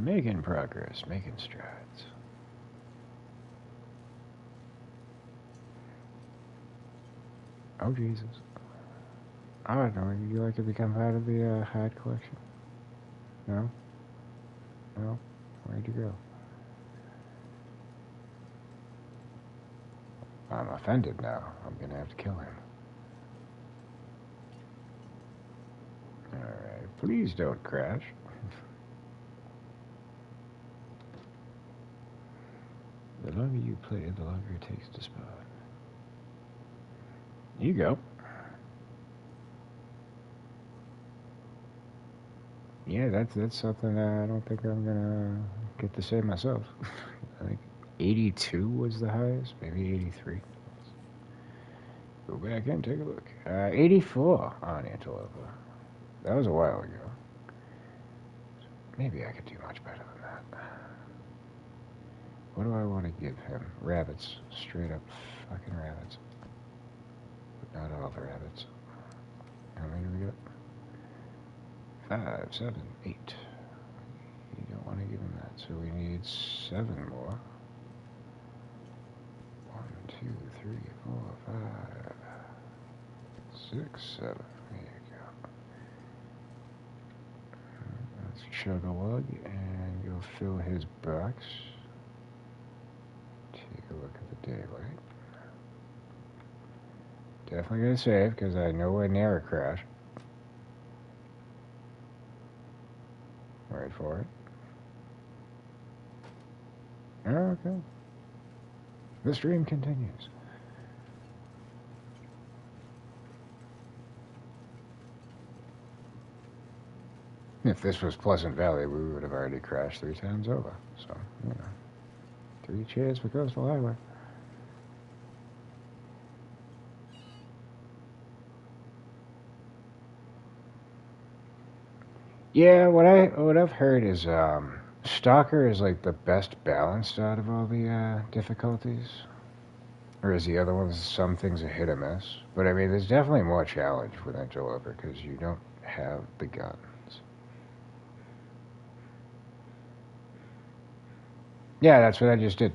Making progress, making strides. Oh, Jesus. I don't know. Would you like to become part of the hide collection? No? No? Where'd you go? I'm offended now. I'm gonna have to kill him. Alright, please don't crash. The longer you play, the longer it takes to spawn. You go. Yeah, that's something I don't think I'm gonna get to say myself. I think 82 was the highest, maybe 83. Go back and take a look. 84 on Antelope. That was a while ago. Maybe I could do much better than that. What do I want to give him? Rabbits. Straight up fucking rabbits. But not all the rabbits. How many do we got? 5, 7, 8. You don't want to give him that, so we need 7 more. 1, 2, 3, 4, 5, 6, 7. There you go. Let's chug a lug and go fill his box. Take a look at the daylight. Definitely gonna save because I know we're near a crash. Wait for it. Okay. The stream continues. If this was Pleasant Valley, we would have already crashed 3 times over. So, you know. 3 cheers for Coastal Highway. Yeah, what I've heard is Stalker is like the best balanced out of all the difficulties. Whereas the other ones, some things are hit or miss. But I mean, there's definitely more challenge with Antelope because you don't have the guns. Yeah, that's what I just did.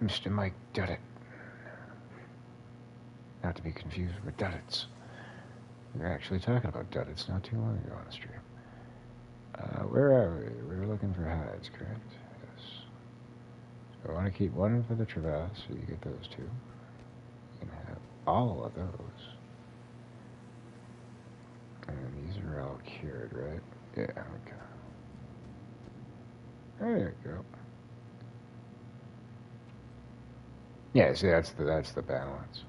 Mr. Mike Duddit. Not to be confused with Duddits. We were actually talking about Duddits not too long ago on the stream. Where are we? We were looking for hides, correct? Yes. So I want to keep 1 for the Traverse, so you get those 2. You can have all of those. And these are all cured, right? Yeah, okay. There you go. Yeah, see, that's the balance.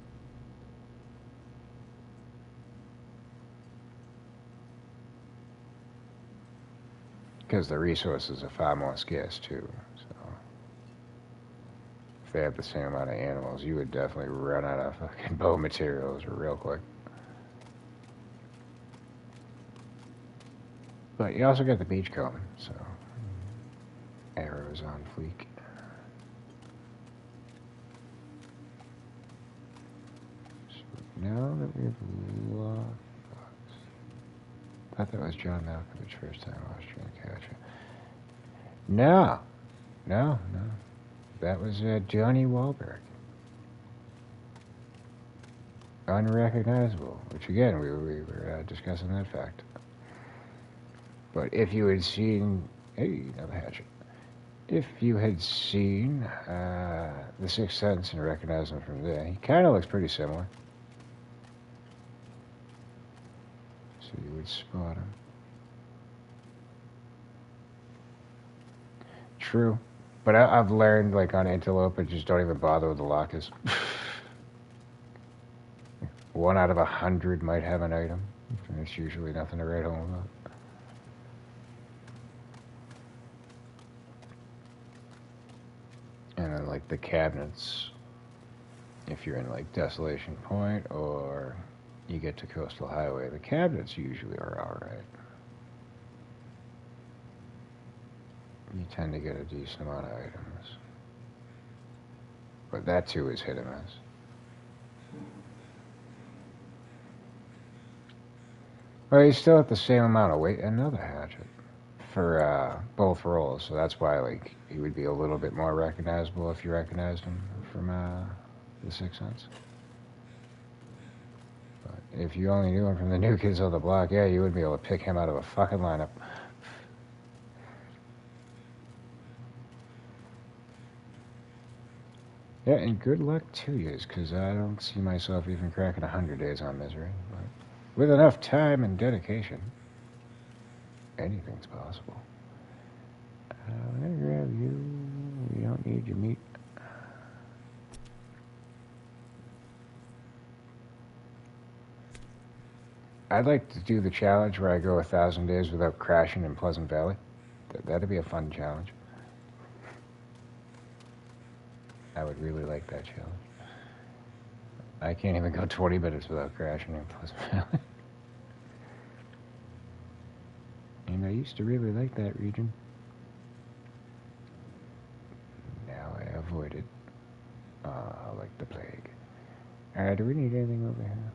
Because the resources are far more scarce too. So if they have the same amount of animals, you would definitely run out of fucking bow materials real quick. But you also got the beachcomb, so arrows on fleek. So now that we've locked box, I thought that was John Malkovich first time Austrian catcher. No. That was Johnny Wahlberg. Unrecognizable, which again, we were discussing that fact. But if you had seen, hey, another hatchet. If you had seen The Sixth Sense and recognized him from there, he kind of looks pretty similar. So you would spot him. True. But I've learned, like, on Antelope, I just don't even bother with the lockers. 1 out of 100 might have an item. And it's usually nothing to write home about. And then, like, the cabinets, if you're in, like, Desolation Point or you get to Coastal Highway. The cabinets usually are alright. You tend to get a decent amount of items. But that too is hit or miss. Well, he's still at the same amount of weight. Another hatchet. For both roles, so that's why like he would be a little bit more recognizable if you recognized him from the Sixth Sense. But if you only knew him from the New Kids on the Block, yeah, you would be able to pick him out of a fucking lineup. Yeah, and good luck to you, because I don't see myself even cracking 100 days on Misery. But with enough time and dedication, anything's possible. I'm gonna grab you. We don't need your meat. I'd like to do the challenge where I go 1,000 days without crashing in Pleasant Valley. That'd be a fun challenge. I would really like that challenge. I can't even go 20 minutes without crashing in Pleasant Valley. And I used to really like that region. Now I avoid it. Like the plague. Do we need anything over here?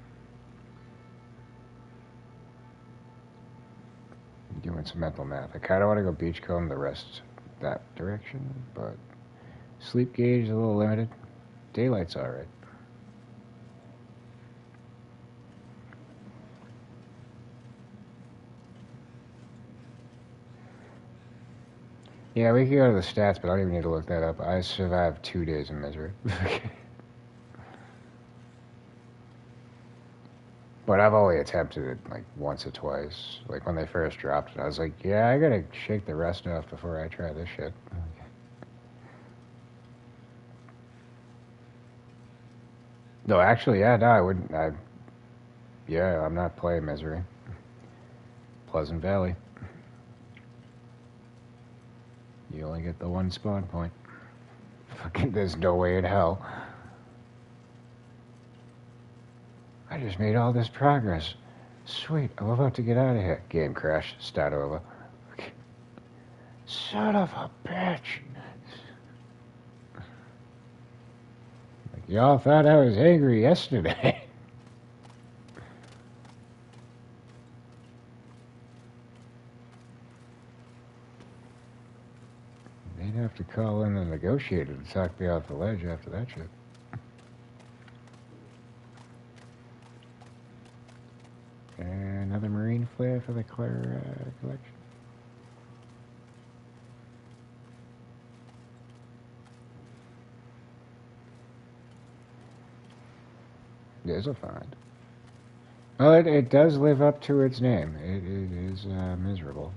I'm doing some mental math. I kind of want to go beachcomb the rest that direction, but sleep gauge is a little limited. Daylight's alright. Yeah, we can go to the stats, but I don't even need to look that up. I survived 2 days in Misery. But I've only attempted it like once or twice. Like when they first dropped it, I was like, yeah, I gotta shake the rest off before I try this shit. No, actually, yeah, no, I wouldn't. I'm not playing Misery. Pleasant Valley. You only get the one spawn point. Fucking, there's no way in hell. I just made all this progress. Sweet, I'm about to get out of here. Game crash, start over. Okay. Son of a bitch. Like, y'all thought I was angry yesterday. They'd have to call in the negotiator to talk me off the ledge after that shit. And another marine flare for the collection. There's a find. Well, it does live up to its name. It is miserable.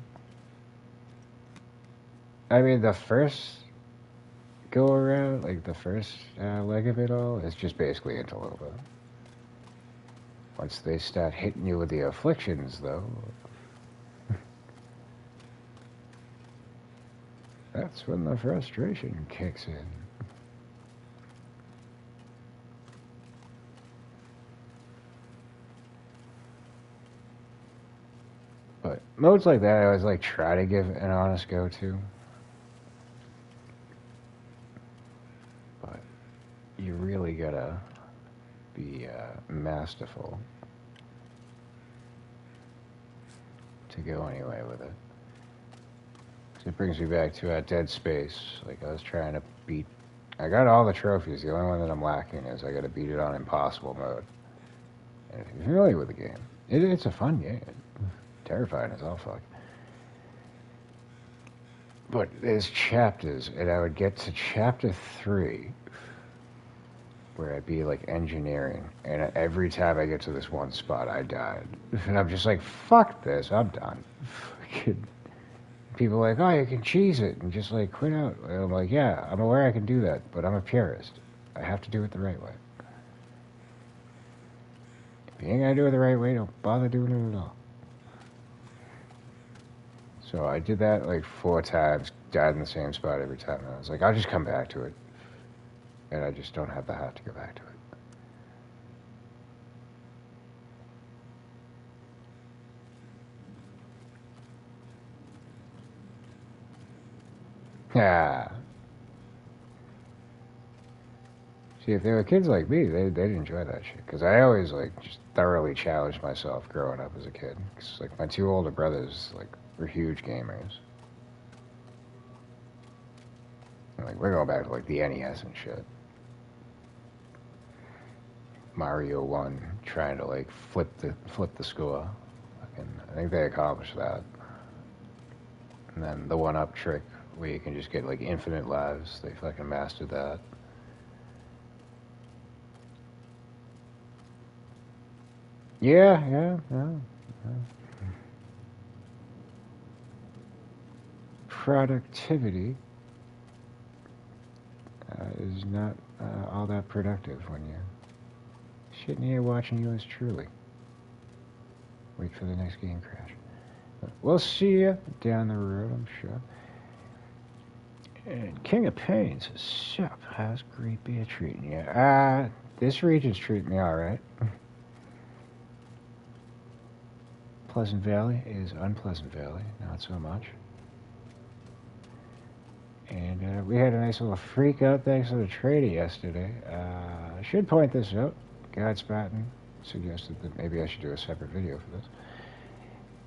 I mean, the first go around, like the first leg of it all, is just basically interloper. Once they start hitting you with the afflictions, though, that's when the frustration kicks in. But modes like that, I always like try to give an honest go to. But you really gotta be masterful to go anywhere with it. So it brings me back to Dead Space. Like I was trying to beat. I got all the trophies. The only one that I'm lacking is I got to beat it on impossible mode. And if you're familiar with the game, it's a fun game. Terrifying as all fuck. But there's chapters, and I would get to chapter 3, where I'd be like engineering, and every time I get to this one spot, I died. And I'm just like, fuck this, I'm done. People are like, oh, you can cheese it, and just like quit out. And I'm like, yeah, I'm aware I can do that, but I'm a purist. I have to do it the right way. If you ain't gonna do it the right way, don't bother doing it at all. So I did that like 4 times, died in the same spot every time. And I was like, I'll just come back to it. And I just don't have the heart to go back to it. Yeah. See, if they were kids like me, they'd enjoy that shit. Because I always, like, just thoroughly challenged myself growing up as a kid. Because, like, my two older brothers, like, were huge gamers. And, like, we're going back to, like, the NES and shit. Mario 1, trying to, like, flip the score. I think they accomplished that. And then the one-up trick, where you can just get, like, infinite lives. They fucking mastered that. Yeah. Productivity is not all that productive when you're sitting here watching yours truly. Wait for the next game crash. But we'll see you down the road, I'm sure. And King of Pain says, sup, how's great beer treating you? This region's treating me alright. Pleasant Valley is Unpleasant Valley, not so much. And we had a nice little freak out thanks to the trader yesterday. I should point this out. God Spartan suggested that maybe I should do a separate video for this.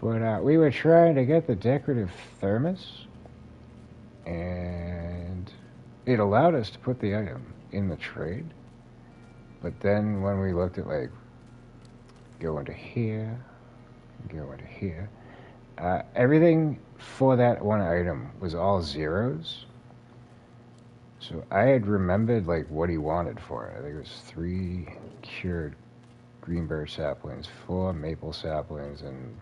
But we were trying to get the decorative thermos, and it allowed us to put the item in the trade. But then when we looked at, like, go into here, everything for that one item was all zeros. So I had remembered, like, what he wanted for it. I think it was 3 cured greenberry saplings, 4 maple saplings, and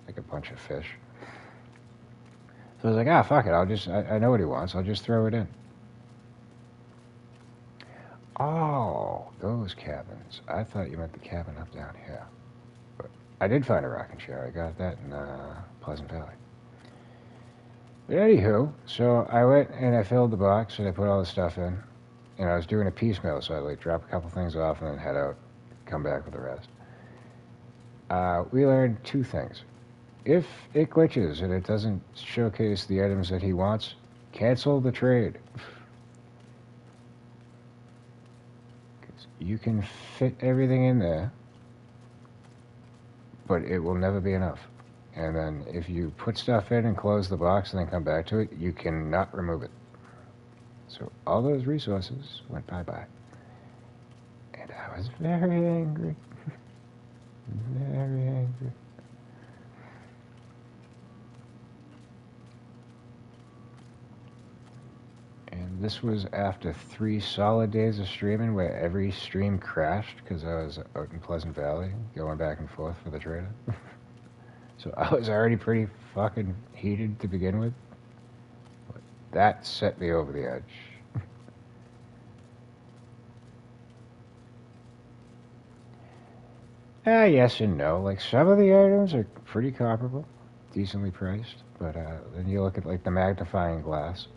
like a bunch of fish. So I was like, fuck it, I know what he wants, I'll just throw it in. Oh, those cabins. I thought you meant the cabin up down here. But I did find a rocking chair. I got that in Pleasant Valley. But anywho, so I went and I filled the box and I put all the stuff in. And I was doing a piecemeal, so I like drop a couple things off and then head out, come back with the rest. We learned 2 things. If it glitches and it doesn't showcase the items that he wants, cancel the trade. You can fit everything in there, but it will never be enough. And then if you put stuff in and close the box and then come back to it, you cannot remove it. So all those resources went bye-bye. And I was very angry. Very angry. And this was after 3 solid days of streaming where every stream crashed because I was out in Pleasant Valley going back and forth for the trader. So I was already pretty fucking heated to begin with. But that set me over the edge. Yes and no. Like, some of the items are pretty comparable, decently priced. But then you look at, like, the magnifying glass.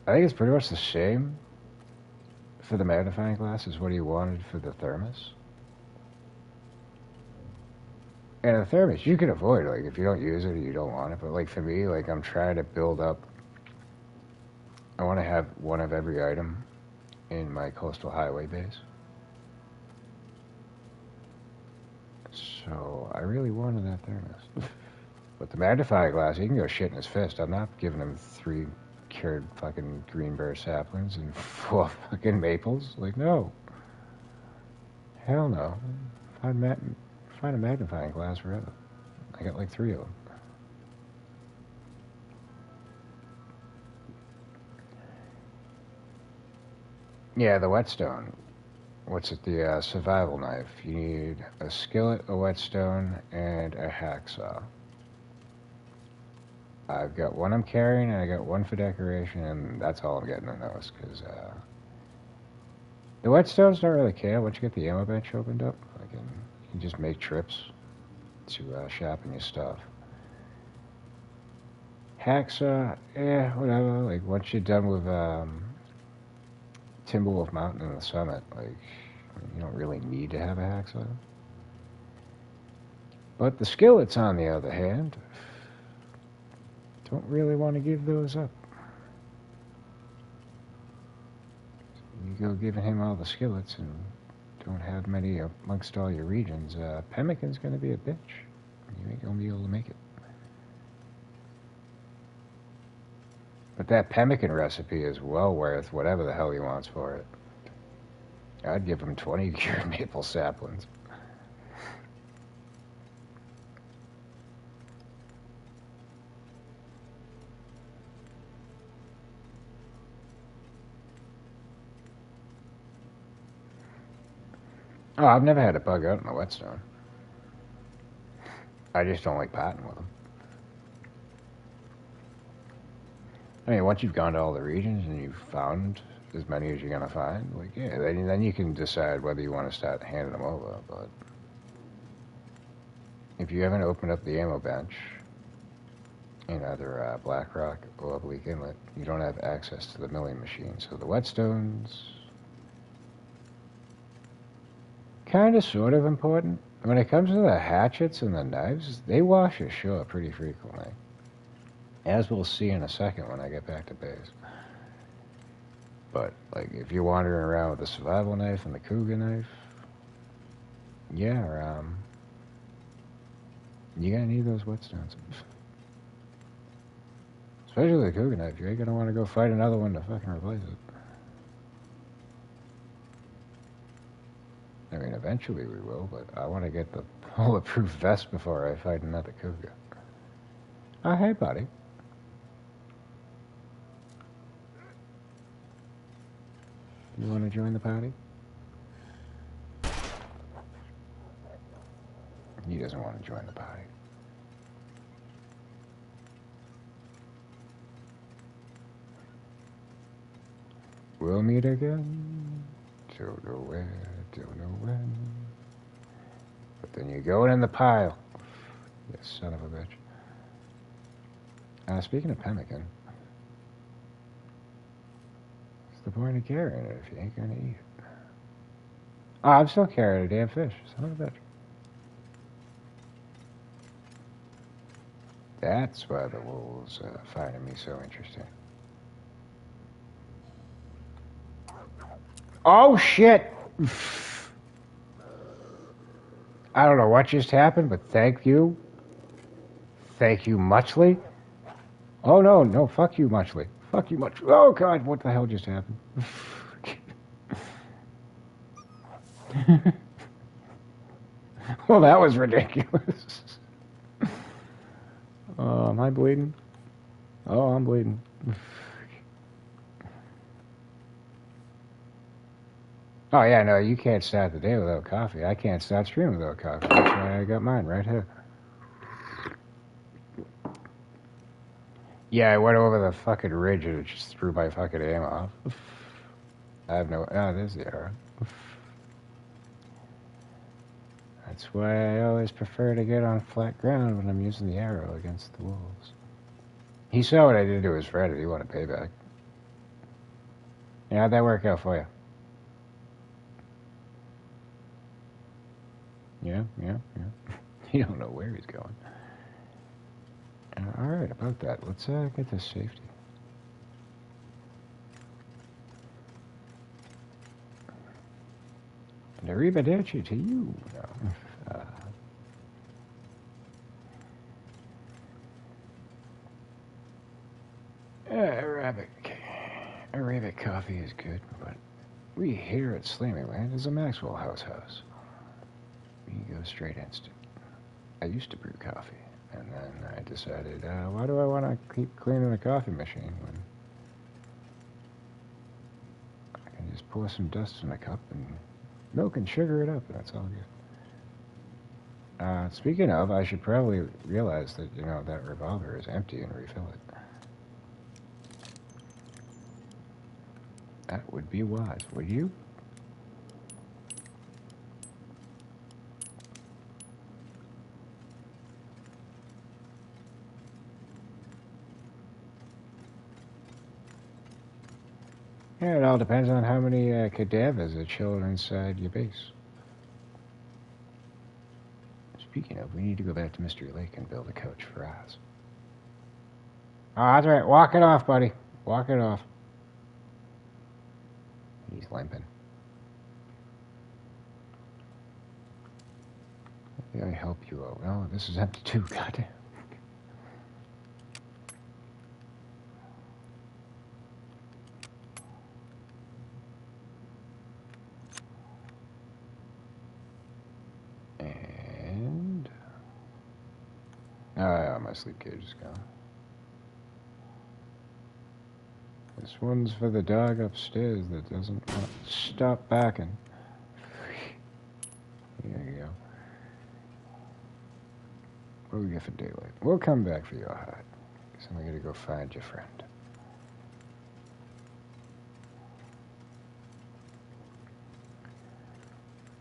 I think it's pretty much the same for the magnifying glass as what he wanted for the thermos. And the thermos, you can avoid, like, if you don't use it or you don't want it. But, like, for me, like, I'm trying to build up. I want to have one of every item in my coastal highway base. So I really wanted that thermos. But the magnifying glass, he can go shit in his fist. I'm not giving him 3 cured fucking greenberry saplings and 4 fucking maples. Like, no. Hell no. Find a magnifying glass forever. I got like 3 of them. Yeah, the whetstone. What's it? The survival knife. You need a skillet, a whetstone, and a hacksaw. I've got one I'm carrying, and I got one for decoration, and that's all I'm getting in those, because the whetstones don't really care once you get the ammo bench opened up. You can just make trips to sharpen your stuff. Hacksaw, whatever. Like, once you're done with Timberwolf Mountain and the Summit, like, you don't really need to have a hacksaw. But the skillets, on the other hand, Don't really want to give those up. You go giving him all the skillets and don't have many amongst all your regions. Pemmican's going to be a bitch. You ain't going to be able to make it. But that pemmican recipe is well worth whatever the hell he wants for it. I'd give him 20 cured maple saplings. Oh, I've never had a bug out in the whetstone. I just don't like potting with them. I mean, once you've gone to all the regions and you've found as many as you're going to find, like, yeah, then you can decide whether you want to start handing them over. But if you haven't opened up the ammo bench in either Black Rock or Oblique Inlet, you don't have access to the milling machine. So the whetstones, kind of sort of important. When it comes to the hatchets and the knives, they wash ashore pretty frequently. As we'll see in a second when I get back to base. But, like, if you're wandering around with the survival knife and the cougar knife, yeah, you're gonna need those whetstones. Especially the cougar knife. You ain't gonna want to go fight another one to fucking replace it. I mean, eventually we will, but I want to get the bulletproof vest before I fight another cougar. Oh, hey, buddy. You want to join the party? He doesn't want to join the party. We'll meet again. Don't know where, don't know when. But then you're going in the pile. You son of a bitch. Speaking of pemmican, what's the point of carrying it if you ain't gonna eat it? Oh, I'm still carrying a damn fish. Son of a bitch. That's why the wolves are finding me so interesting. Oh, shit! I don't know what just happened, but thank you. Thank you, Muchly. Oh, no, no, fuck you, Muchly. Fuck you, Muchly. Oh, God, what the hell just happened? Well, that was ridiculous. Am I bleeding? Oh, I'm bleeding. Oh, yeah, no, you can't start the day without coffee. I can't start streaming without coffee. That's why I got mine right here. Yeah, I went over the fucking ridge and it just threw my fucking aim off. I have no... Oh, there's the arrow. That's why I always prefer to get on flat ground when I'm using the arrow against the wolves. He saw what I did to his friend and he wanted payback. Yeah, how'd that work out for you? Yeah. You don't know where he's going. Alright, about that. Let's get to safety. And arrivederci to you. No. Arabic coffee is good, but we here at Slamyland is a Maxwell house. We go straight instant. I used to brew coffee, and then I decided, why do I want to keep cleaning a coffee machine when I can just pour some dust in a cup and milk and sugar it up, and that's all good. Speaking of, I should probably realize that, that revolver is empty and refill it. That would be wise. Would you? Yeah, it all depends on how many cadavers are chilling inside your base. Speaking of, we need to go back to Mystery Lake and build a couch for us. Oh, that's right. Walk it off, buddy. Walk it off. He's limping. Maybe I help you out. No, this is empty too. Goddamn. And oh, my sleep cage is gone. This one's for the dog upstairs that doesn't want to stop backing. There you go. What do we get for daylight? We'll come back for your hide. So I'm gonna go find your friend.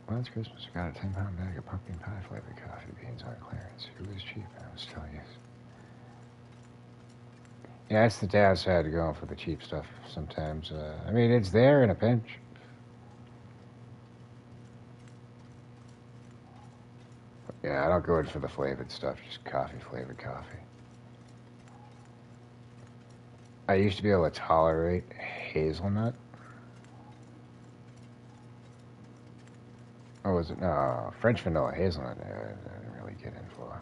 Well, it's Christmas. I got a 10-pound bag of pumpkin pie flavored coffee beans on clearance. It was cheap, I was telling you. Yeah, that's the downside of going for the cheap stuff sometimes. I mean, it's there in a pinch. Yeah, I don't go in for the flavored stuff, just flavored coffee. I used to be able to tolerate hazelnut. Or was it? No, French vanilla hazelnut I didn't really get in for.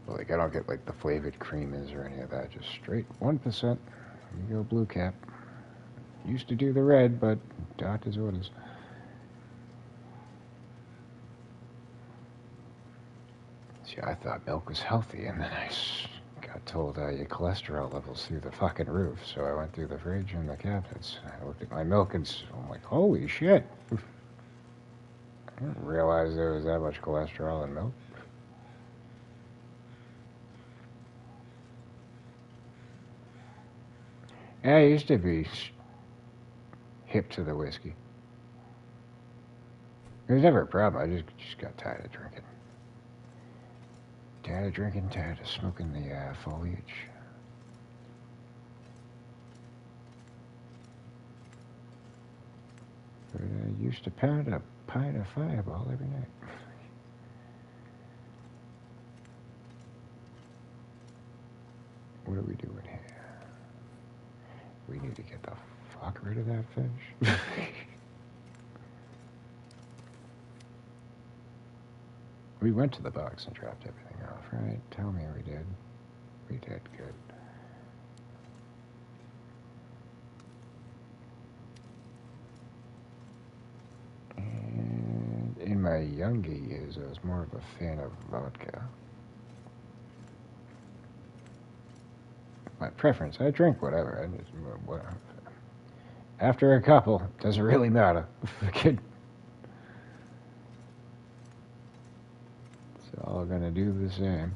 Like, I don't get, like, the flavored creamers or any of that. Just straight 1%. You go blue cap. Used to do the red, but doctor's orders. See, I thought milk was healthy, and then I got told your cholesterol levels through the fucking roof. So I went through the fridge and the cabinets. I looked at my milk, and I'm like, holy shit. I didn't realize there was that much cholesterol in milk. Yeah, I used to be hip to the whiskey. It was never a problem. I just got tired of drinking. Tired of smoking the foliage. But I used to pound a pint of Fireball every night. What are we doing here? We need to get the fuck rid of that fish. We went to the box and dropped everything off, right? Tell me we did. We did, good. And in my younger years, I was more of a fan of vodka. My preference, I drink whatever. I just, whatever. After a couple, doesn't really matter. It's all gonna do the same.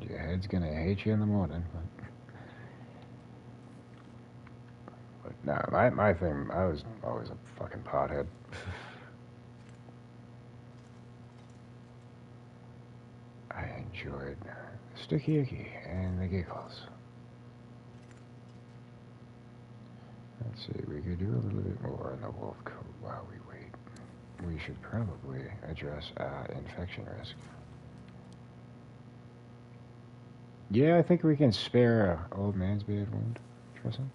Your head's gonna hate you in the morning. But no, my thing, I was always a fucking pothead. I enjoyed the sticky icky and the giggles. Let's see, we could do a little bit more in the wolf coat while we wait. We should probably address infection risk. Yeah, I think we can spare an old man's bad wound dressing.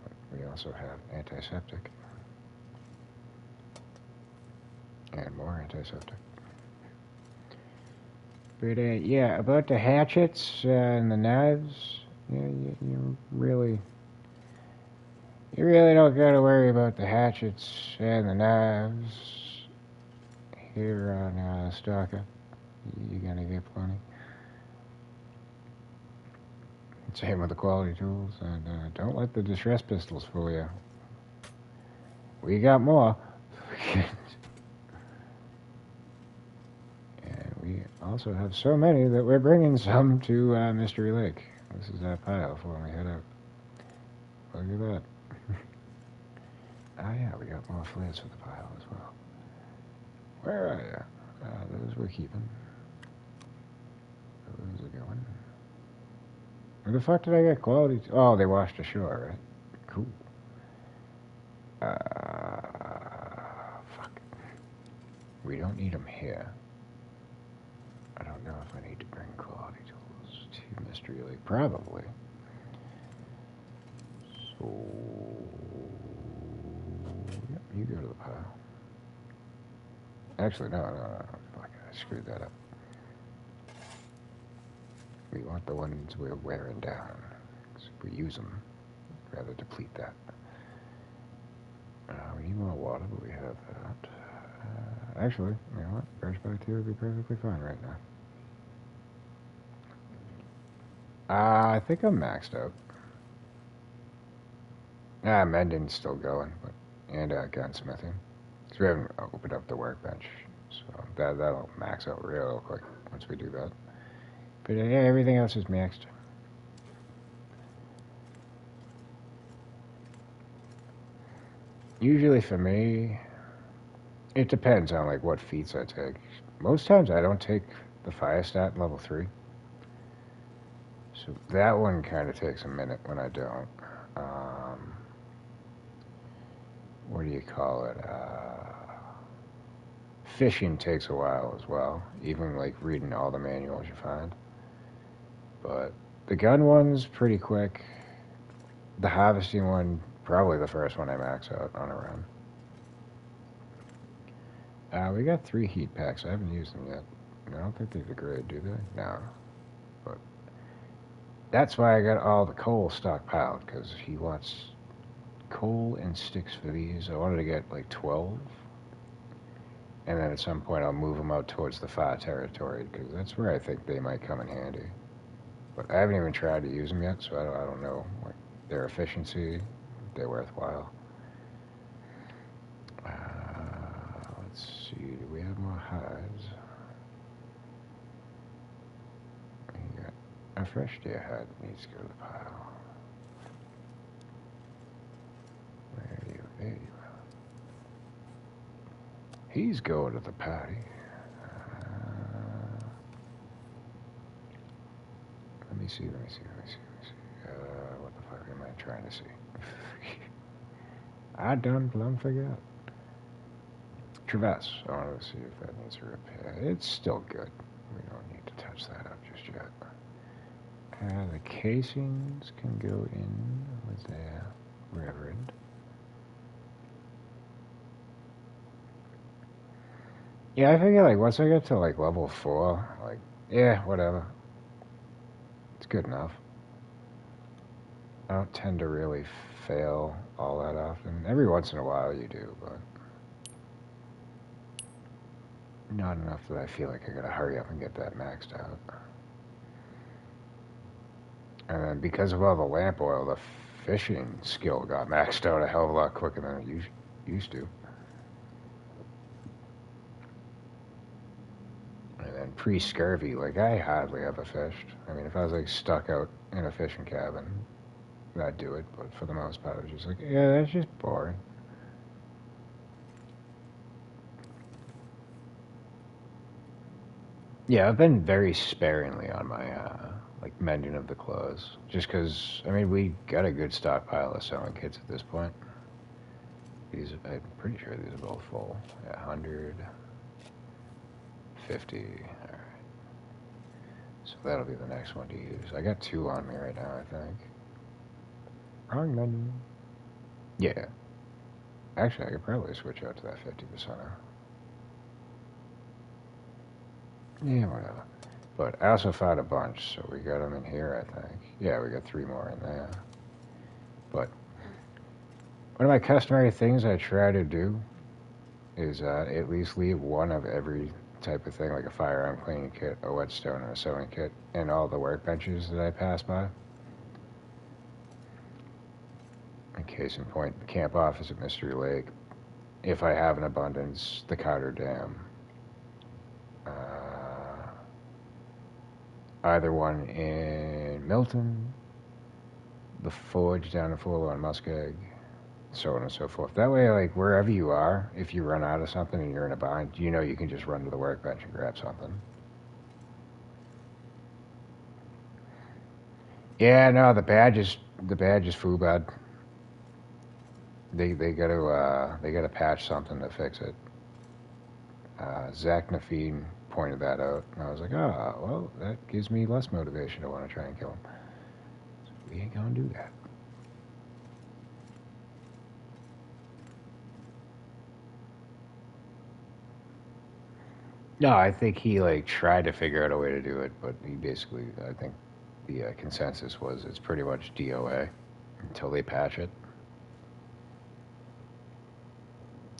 But we also have antiseptic. And more antiseptic. But yeah, about the hatchets and the knives, yeah, you really don't gotta worry about the hatchets and the knives here on Stalker. You're gonna get plenty. Same with the quality tools, and don't let the distress pistols fool you. We got more. And we also have so many that we're bringing some to Mystery Lake. This is that pile for when we head out. Look at that. Oh yeah, we got more flares for the pile as well. Where are you? Those we're keeping. Those are going. Where the fuck did I get quality? Oh, they washed ashore, right? Cool. Fuck. We don't need them here. I don't know if I need to bring quality tools to Mystery Lake. Probably. So, yep, you go to the pile. Actually, no. Fuck, I screwed that up. We want the ones we're wearing down. So we use them. Rather deplete that. We need more water, but we have that. Actually, you know what? Brush by 2 would be perfectly fine right now. I think I'm maxed out. Mending's still going, and gunsmithing. Because we haven't opened up the workbench. So that'll max out real quick once we do that. But yeah, everything else is maxed. Usually for me, it depends on like what feats I take. Most times I don't take the fire stat level 3. So that one kind of takes a minute when I don't. What do you call it? Fishing takes a while as well, even like reading all the manuals you find. But the gun one's pretty quick. The harvesting one, probably the first one I max out on a run. We got 3 heat packs. I haven't used them yet. I don't think they degrade, do they? No. But that's why I got all the coal stockpiled, because he wants coal and sticks for these. I wanted to get like 12. And then at some point I'll move them out towards the far territory, because that's where I think they might come in handy. But I haven't even tried to use them yet, so I don't know like their efficiency, if they're worthwhile. Let's see, do we have more hides? We got a fresh deer hide needs to go to the pile. Where are you? There you are. He's going to the party. Let me see. What the fuck am I trying to see? I done plumb forgot. Traverse. I wanted to see if that needs a repair. It's still good. We don't need to touch that up just yet. The casings can go in with their reverend. Yeah, I figure like once I get to like level 4, like, yeah, whatever. It's good enough. I don't tend to really fail all that often. Every once in a while you do, but not enough that I feel like I gotta hurry up and get that maxed out. And then because of all the lamp oil, the fishing skill got maxed out a hell of a lot quicker than it used to. And then pre-scurvy, like I hardly ever fished. I mean, if I was like stuck out in a fishing cabin, I'd do it. But for the most part, I was just like, yeah, that's just boring. Yeah, I've been very sparingly on my like mending of the clothes, just because I mean we got a good stockpile of sewing kits at this point. I'm pretty sure these are both full. Yeah, 100, 50. All right. So that'll be the next one to use. I got 2 on me right now, I think. Wrong menu. Yeah. Actually, I could probably switch out to that 50%. Yeah, whatever. But I also found a bunch, so we got them in here, I think. Yeah, we got 3 more in there. But one of my customary things I try to do is at least leave one of every type of thing, like a firearm cleaning kit, a whetstone, and a sewing kit, in all the workbenches that I pass by. In case in point, the camp office at Mystery Lake, if I have an abundance, the Carter Dam. Either one in Milton, the Forge down in Full on Muskeg, so on and so forth. That way, like, wherever you are, if you run out of something and you're in a bind, you know you can just run to the workbench and grab something. Yeah, no, the badge is foobad. They gotta patch something to fix it. Zach Nafeen pointed that out, and I was like, oh, well, that gives me less motivation to want to try and kill him. So we ain't gonna do that. No, I think he like tried to figure out a way to do it, but he basically, I think the consensus was it's pretty much DOA until they patch it.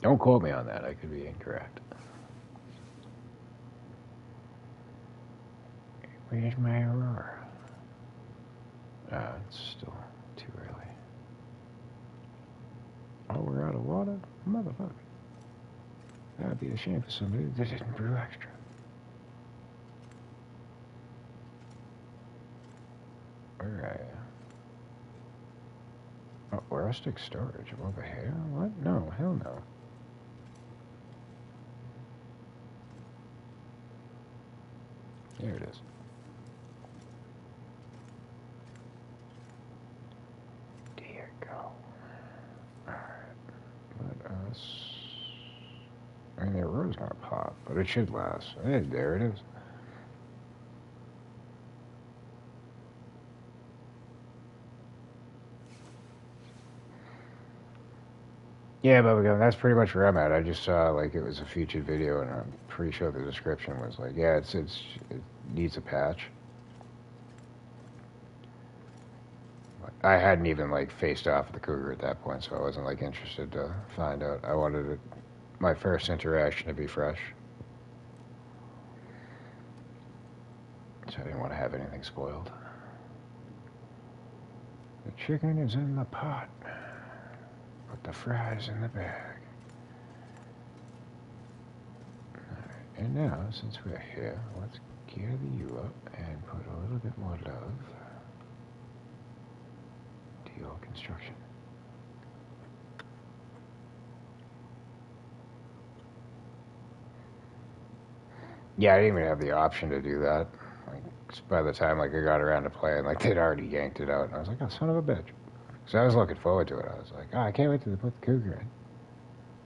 Don't quote me on that. I could be incorrect. Where's my Aurora? It's still too early. Oh, we're out of water? Motherfucker. That'd be a shame for somebody that didn't brew extra. Where are you? Oh, rustic storage. I'm over here? What? No, hell no. There it is. Dear go. Alright. Let us... I mean, the Aurora's not pop, but it should last. Hey, there it is. Yeah, Bubblegum, that's pretty much where I'm at. I just saw, like, it was a featured video, and I'm pretty sure the description was like, yeah, it needs a patch. I hadn't even, like, faced off with the cougar at that point, so I wasn't, like, interested to find out. I wanted it, my first interaction to be fresh. So I didn't want to have anything spoiled. The chicken is in the pot. Put the fries in the bag. Alright, and now, since we're here, let's gear the U up and put a little bit more love to your construction. Yeah, I didn't even have the option to do that. Like, by the time like I got around to playing, like they'd already yanked it out, and I was like, "Oh, son of a bitch!" So I was looking forward to it. I was like, "Oh, I can't wait till they put the cougar in."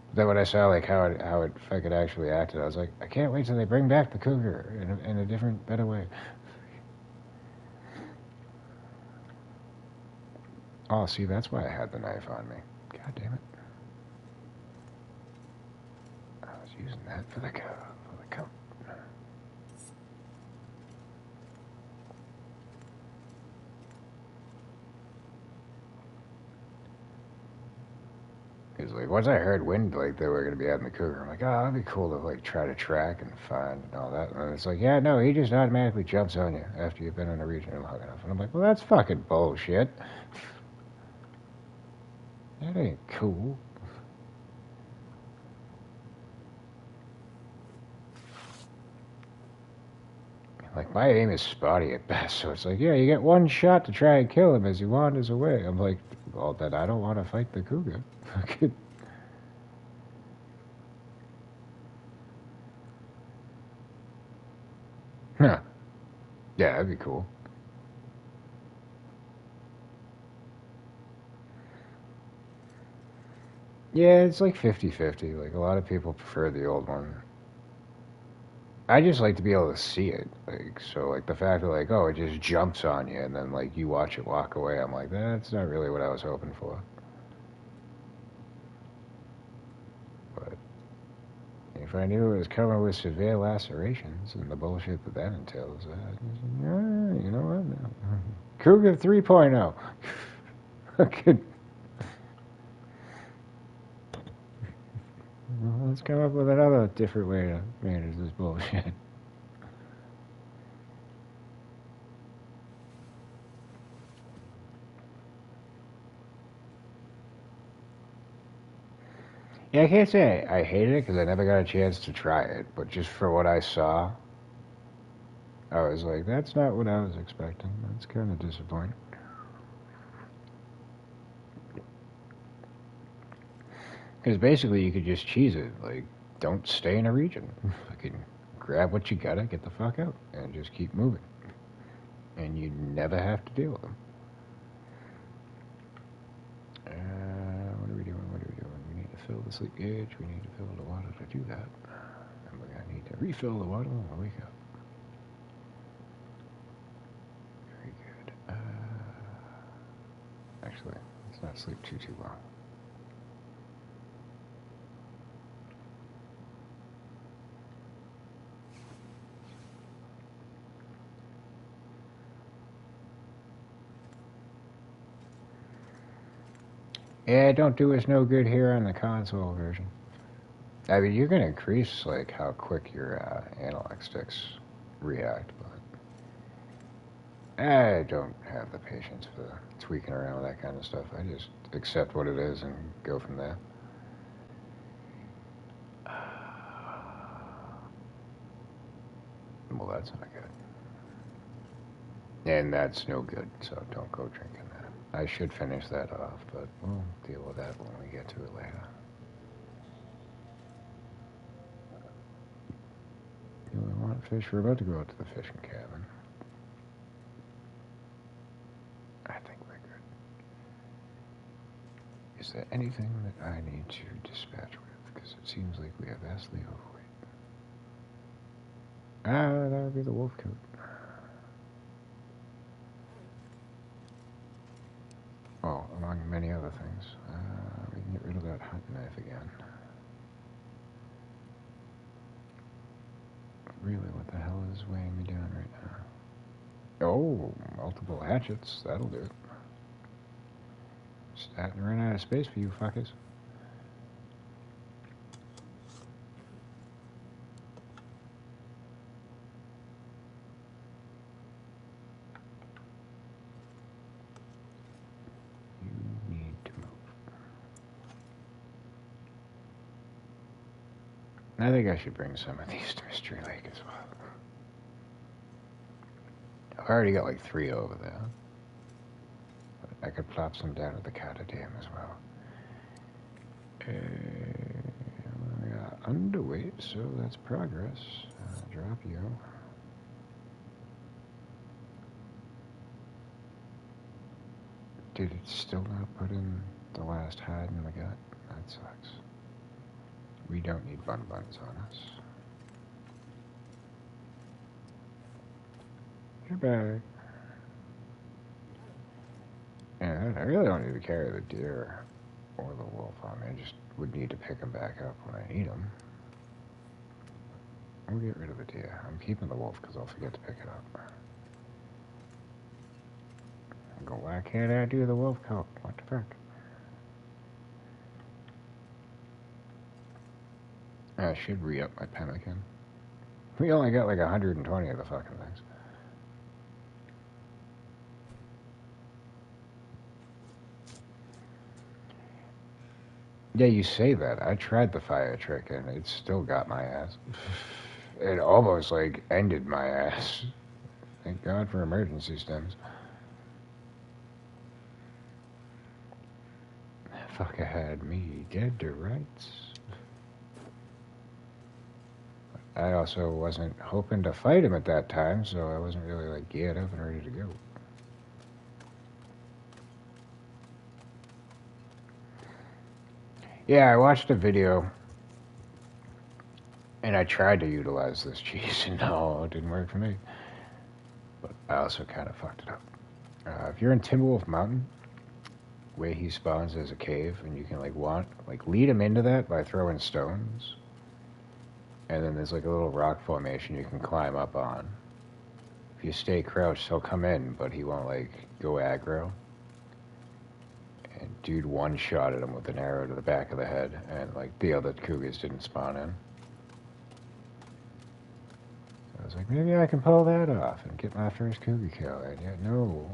But then when I saw like how it fucking actually acted, I was like, "I can't wait till they bring back the cougar in a different, better way." Oh, see, that's why I had the knife on me. God damn it! I was using that for the cow. Because like once I heard wind, like they were gonna be adding the cougar, I'm like, oh, that'd be cool to like try to track and find and all that. And it's like, yeah, no, he just automatically jumps on you after you've been in a region long enough. And I'm like, well, that's fucking bullshit. That ain't cool. Like my aim is spotty at best, so it's like, yeah, you get one shot to try and kill him as he wanders away. I'm like, well, then I don't want to fight the cougar. Huh. Yeah, that'd be cool. Yeah, it's like 50-50. Like a lot of people prefer the old one. I just like to be able to see it. Like so like the fact that like, oh, it just jumps on you and then like you watch it walk away, I'm like, that's not really what I was hoping for. But if I knew it was coming with severe lacerations and the bullshit that entails, you know what? No. Cougar 3.0. Okay. Well, let's come up with another different way to manage this bullshit. Yeah, I can't say I hated it because I never got a chance to try it, but just for what I saw, I was like, that's not what I was expecting. That's kind of disappointing. Because basically you could just cheese it. Like, don't stay in a region. Fucking grab what you gotta, get the fuck out, and just keep moving. And you never have to deal with them. What are we doing? fill the sleep gauge. We need to fill the water to do that. And we're going to need to refill the water when we wake up. Very good. Actually, let's not sleep too long. Yeah, don't do us no good here on the console version. I mean, you can increase like how quick your analog sticks react, but I don't have the patience for tweaking around with that kind of stuff. I just accept what it is and go from there. Well, that's not good. And that's no good, so don't go drinking that. I should finish that off, but we'll deal with that when we get to it later. Do we want fish? We're about to go out to the fishing cabin. I think we're good. Is there anything that I need to dispatch with? Because it seems like we are vastly overweight. Ah, that would be the wolf coat. Oh, among many other things. We can get rid of that hunting knife again. Really, what the hell is weighing me down right now? Oh, multiple hatchets. That'll do it. Starting to run out of space for you fuckers. You need to move. I think I should bring some of these to Mystery Lake as well. I've already got like 3 over there. But I could plop some down at the Carter Dam as well. We got underweight, so that's progress. Drop you. Did it still not put in the last hide in the gut? That sucks. We don't need buns on us. You're back. Yeah, I really don't need to carry the deer or the wolf on me. I just would need to pick them back up when I need them. We'll get rid of the deer. I'm keeping the wolf because I'll forget to pick it up. I go, why can't I do the wolf coat? What the fuck? I should re-up my pemmican. We only got like 120 of the fucking things. Yeah, you say that. I tried the fire trick and it still got my ass. It almost like ended my ass. Thank God for emergency stems. That fucker had me dead to rights. I also wasn't hoping to fight him at that time, so I wasn't really like geared up and ready to go. Yeah, I watched a video and I tried to utilize this cheese and no, it didn't work for me. But I also kind of fucked it up. If you're in Timberwolf Mountain, where he spawns as a cave, and you can lead him into that by throwing stones. And then there's like a little rock formation you can climb up on. If you stay crouched, he'll come in, but he won't like go aggro. And dude one-shotted him with an arrow to the back of the head, and like the other cougars didn't spawn in. So I was like, maybe I can pull that off and get my first cougar kill. And yet, no.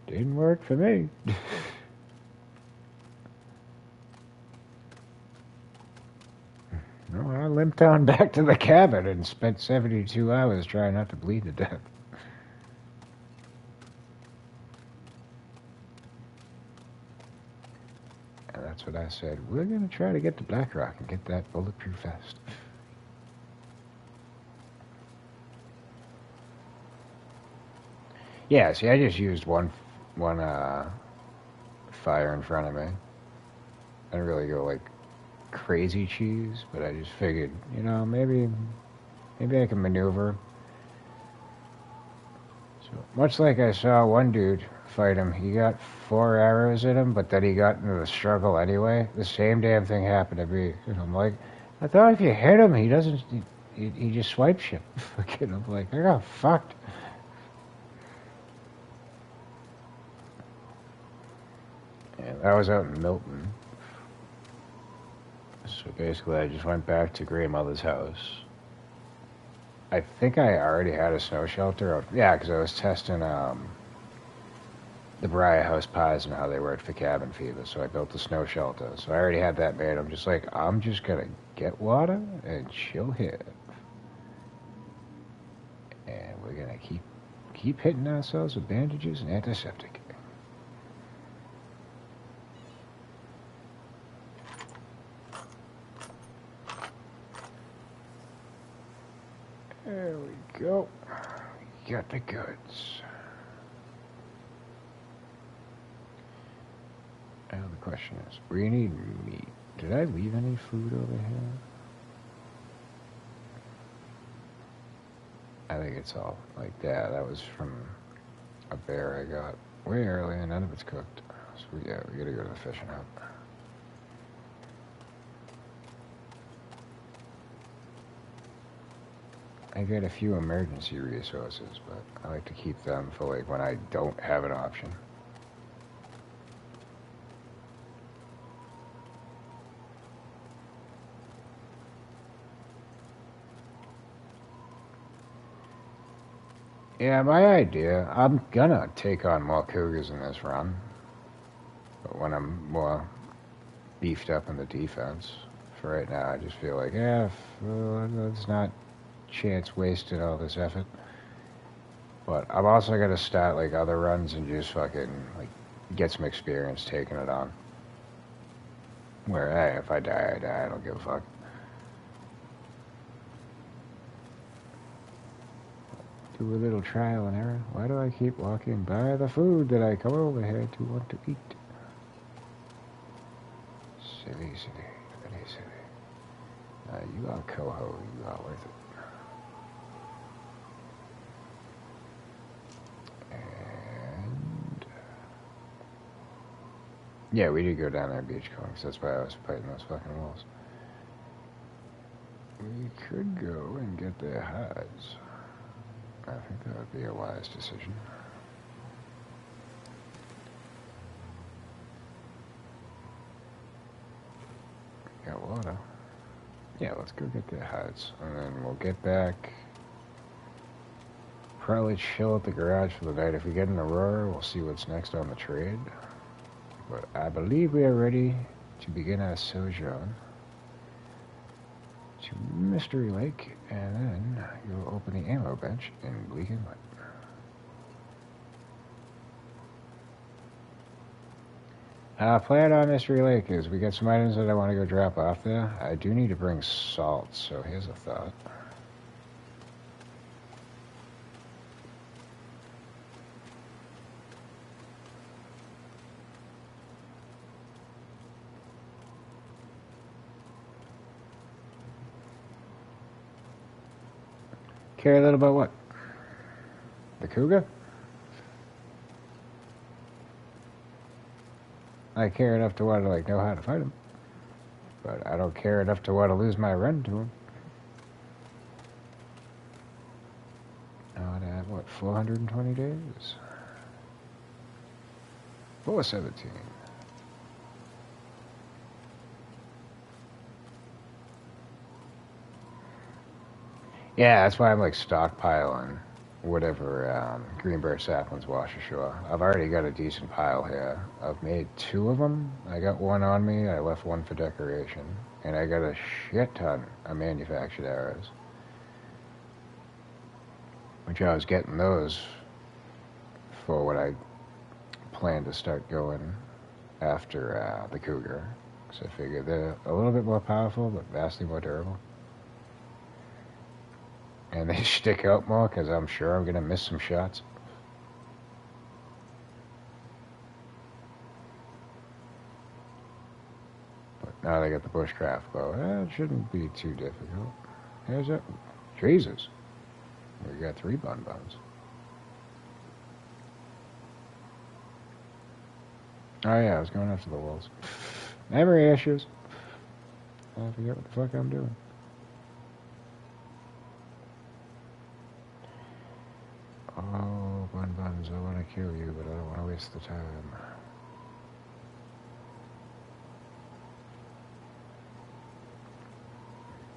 Didn't work for me. No, I limped on back to the cabin and spent 72 hours trying not to bleed to death. And that's what I said. We're going to try to get to Black Rock and get that bulletproof vest. Yeah, see, I just used one fire in front of me. I didn't really go like crazy cheese, but I just figured, you know, maybe I can maneuver. So much like I saw one dude fight him, he got 4 arrows in him, but then he got into the struggle anyway. The same damn thing happened to me, and I'm like, I thought if you hit him, he doesn't. He just swipes you. Fucking, I'm like, I got fucked. And I was out in Milton. So basically, I just went back to grandmother's house. I think I already had a snow shelter. Yeah, because I was testing the Briar House pies and how they worked for cabin fever. So I built a snow shelter. So I already had that made. I'm just like, I'm just going to get water and chill here. And we're going to keep hitting ourselves with bandages and antiseptic. There we go. We got the goods. Now the question is, we need meat. Did I leave any food over here? I think it's all like that. That was from a bear I got way early and none of it's cooked. So yeah, we gotta go to the fishing hut. I got a few emergency resources, but I like to keep them for like when I don't have an option. Yeah, my idea, I'm gonna take on more cougars in this run, but when I'm more beefed up in the defense. For right now, I just feel like, yeah, let's not chance wasting all this effort. But I'm also gonna start like other runs and just fucking like get some experience taking it on. Where, hey, if I die, I die. I don't give a fuck. Do a little trial and error. Why do I keep walking by the food that I come over here to want to eat? Silly, very silly. You are coho. You are worth it. And yeah, we did go down there beachcombing, because that's why I was fighting those fucking wolves. We could go and get their hides. I think that would be a wise decision. Got water. Yeah, let's go get their hides, and then we'll get back. Probably chill at the garage for the night. If we get in Aurora, we'll see what's next on the trade. But I believe we are ready to begin our sojourn to Mystery Lake, and then you'll open the ammo bench in Bleak Inlet. Plan on Mystery Lake is we got some items that I want to go drop off there. I do need to bring salt, so here's a thought. Care a little about what? The cougar? I care enough to want to like know how to fight him, but I don't care enough to want to lose my run to him. Now I have what, 420 days? 417. Yeah, that's why I'm like stockpiling whatever greenberry saplings wash ashore. I've already got a decent pile here. I've made 2 of them. I got 1 on me. I left 1 for decoration. And I got a shit ton of manufactured arrows. Which I was getting those for what I plan to start going after the cougar. So I figured they're a little bit more powerful, but vastly more durable. And they stick out more because I'm sure I'm going to miss some shots. Now they got the bushcraft bow. That shouldn't be too difficult. Here's it. Jesus. We got 3 bonbons. Oh yeah, I was going after the wolves. Memory issues. I forget what the fuck I'm doing. Oh, bonbons, I want to kill you, but I don't want to waste the time.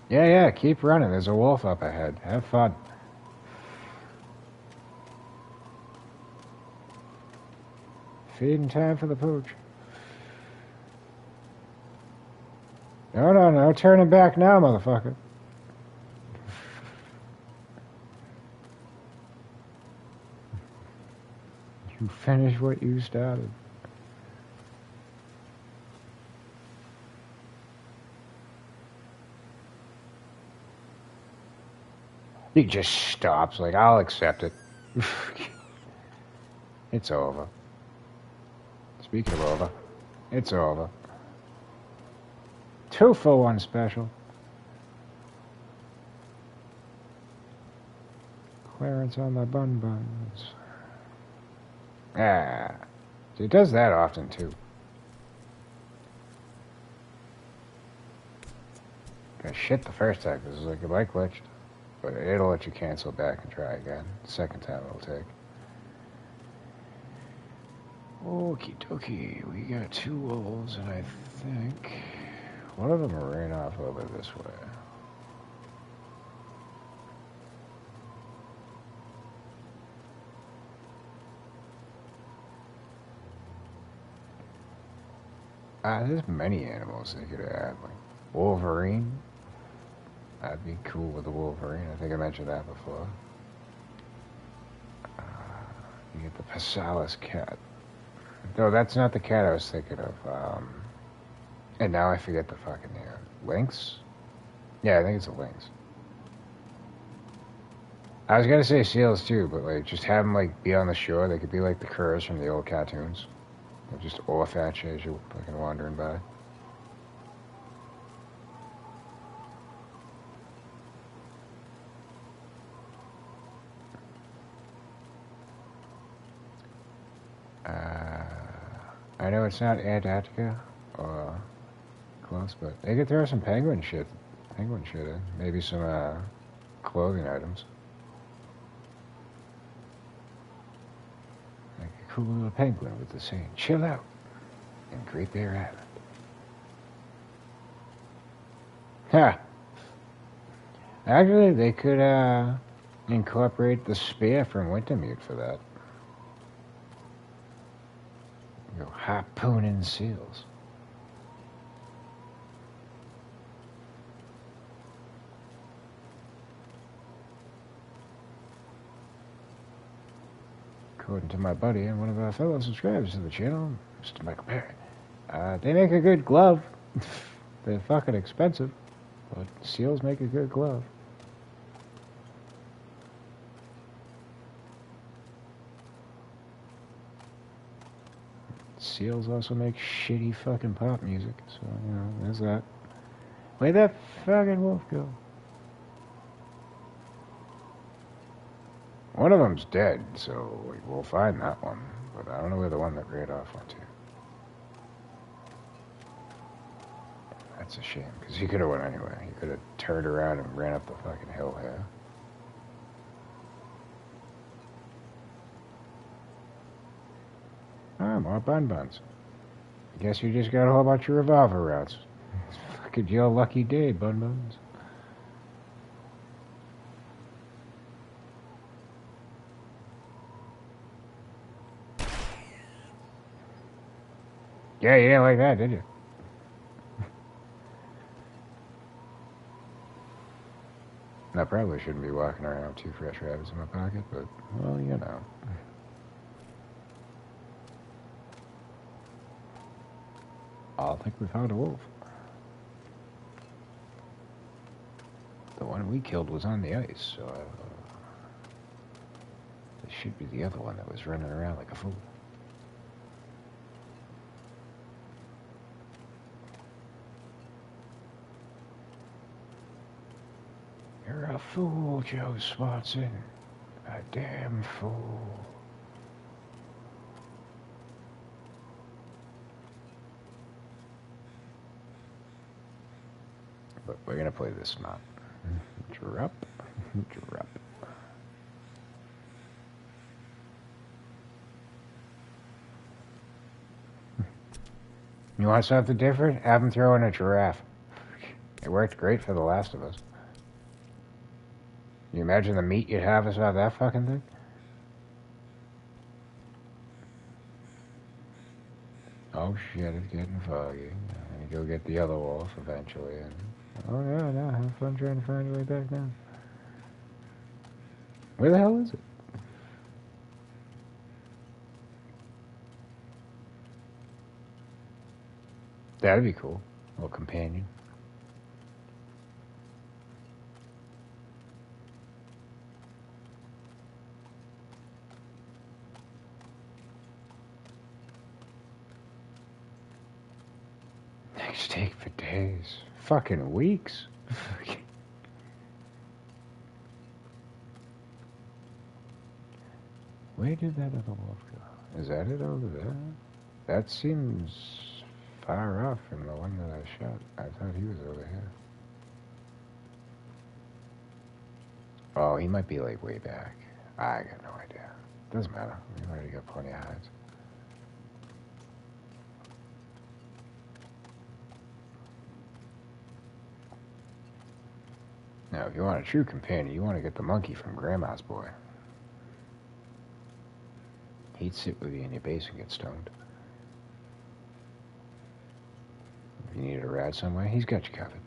Yeah, keep running. There's a wolf up ahead. Have fun. Feeding time for the pooch. No, turning back now, motherfucker. You finish what you started. He just stops, like, I'll accept it. It's over. Speaking of over, it's over. 2 for 1 special. Clearance on the bonbons. Ah. It does that often, too. Got shit the first time, because it's like a bike glitched. But it'll let you cancel back and try again. Second time it'll take. Okie dokie. We got 2 wolves, and I think one of them ran off over this way. There's many animals they could have. Like Wolverine. I'd be cool with a Wolverine. I think I mentioned that before. You get the Pasalis cat. No, that's not the cat I was thinking of. And now I forget the fucking name. Lynx? Yeah, I think it's a lynx. I was gonna say seals too, but like just have them like be on the shore. They could be like the curs from the old cartoons. They'll just off at you as you're fucking wandering by. I know it's not Antarctica or close, but they could throw some penguin shit in. Maybe some clothing items. Like a cool little penguin with the saying, "Chill out," in Great Bear Island. Ha! Actually, they could incorporate the spear from Wintermute for that. Go harpooning seals. According to my buddy and one of our fellow subscribers to the channel, Mr. Michael Perry, they make a good glove. They're fucking expensive, but seals make a good glove. Seals also make shitty fucking pop music, so, you know, there's that. Where'd that fucking wolf go? One of them's dead, so we'll find that one, but I don't know where the one that ran off went to. That's a shame, because he could have went anywhere. He could have turned around and ran up the fucking hill here. Ah, more bonbons. I guess you just got a whole bunch of revolver rounds. It's fucking your lucky day, bonbons. Yeah, you didn't like that, did you? I probably shouldn't be walking around with 2 fresh rabbits in my pocket, but, well, you know. I think we found a wolf. The one we killed was on the ice, so this should be the other one that was running around like a fool. You're a fool, Joe Swanson. A damn fool. But we're gonna play this map. Drop. Drop. You want something different? Have him throw in a giraffe. It worked great for The Last of Us. You imagine the meat you'd have us out of that fucking thing? Oh shit, it's getting foggy. I'm gonna go get the other wolf eventually. And... oh yeah, no, have fun trying to find your way back now. Where the hell is it? That'd be cool. A little companion. Next take for days. Fucking weeks. Where did that other wolf go? Is that it over there? That seems far off from the one that I shot. I thought he was over here. Oh, he might be like way back. I got no idea. Doesn't matter. We already got plenty of hides. Now, if you want a true companion, you want to get the monkey from Grandma's Boy. He'd sit with you in your base and get stoned. If you need a ride somewhere, he's got you covered.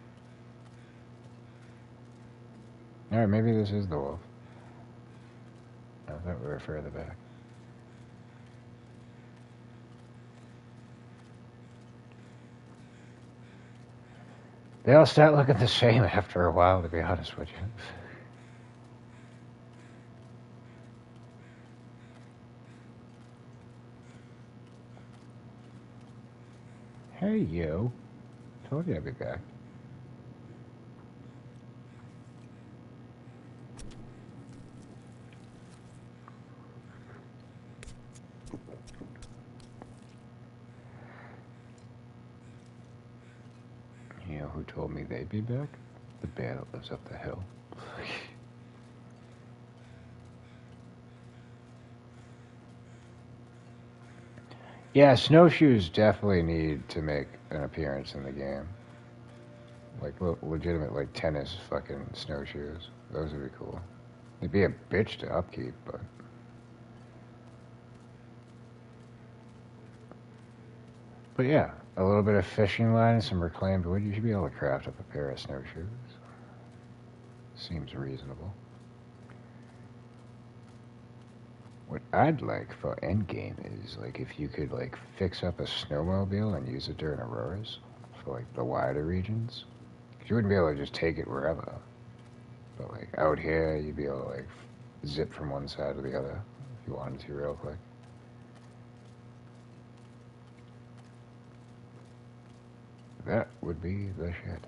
Alright, maybe this is the wolf. I thought we were further back. They all start looking the same after a while, to be honest with you. Hey, you. Told you I'd be back. You know who told me they'd be back? The bear that lives up the hill. Yeah, snowshoes definitely need to make an appearance in the game. Like, legitimate, like, tennis fucking snowshoes. Those would be cool. They'd be a bitch to upkeep, but... but yeah, a little bit of fishing line and some reclaimed wood, you should be able to craft up a pair of snowshoes. Seems reasonable. What I'd like for endgame is, like, if you could, like, fix up a snowmobile and use it during auroras for, like, the wider regions. Because you wouldn't be able to just take it wherever. But, like, out here, you'd be able to, like, zip from one side to the other if you wanted to real quick. That would be the shit.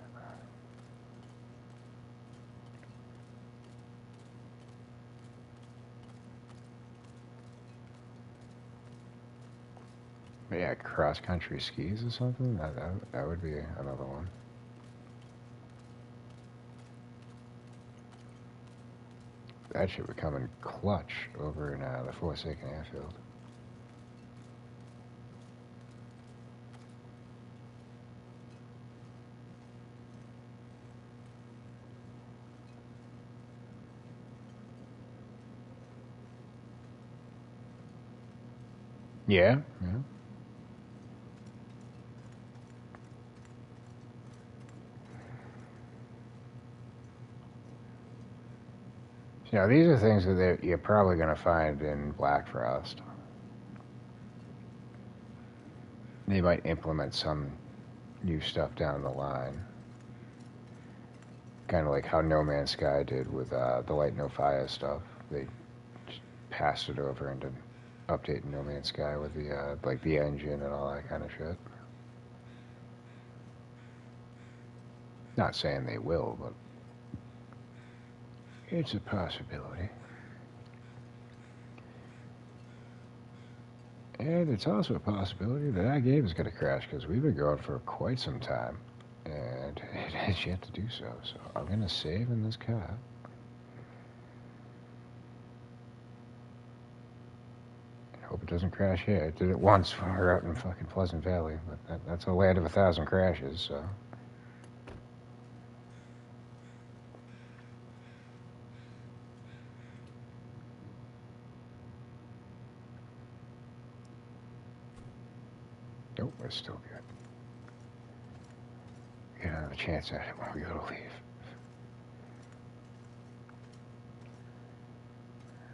But yeah, cross-country skis or something? That would be another one. That shit would come in clutch over in the Forsaken Airfield. Yeah, yeah. You know, these are things that you're probably going to find in Black Frost. They might implement some new stuff down the line. Kind of like how No Man's Sky did with the Light No Fire stuff. They just passed it over into updating No Man's Sky with the like the engine and all that kind of shit. Not saying they will, but It's a possibility. And it's also a possibility that our game is going to crash because we've been going for quite some time. And it has yet to do so. So I'm going to save in this car. And hope it doesn't crash here. It did it once when we were out in fucking Pleasant Valley. But that's a land of 1,000 crashes, so... Nope, we're still good. We get another chance at it when we go to leave.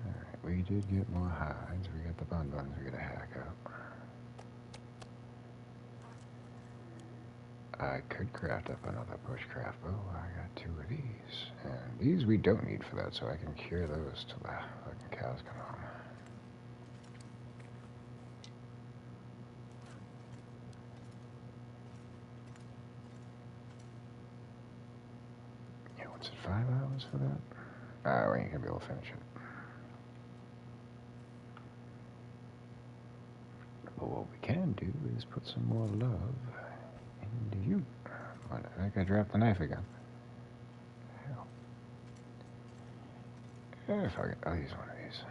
Alright, we did get more hides. We got the bun buns we gotta hack up. I could craft up another bushcraft bow. I got 2 of these. And these we don't need for that, so I can cure those till the fucking cows come home. Yeah, what's it, 5 hours for that? We ain't gonna be able to finish it. But what we can do is put some more love into you. What, I think I dropped the knife again. Hell. Yeah, fuck it. I'll use one of these.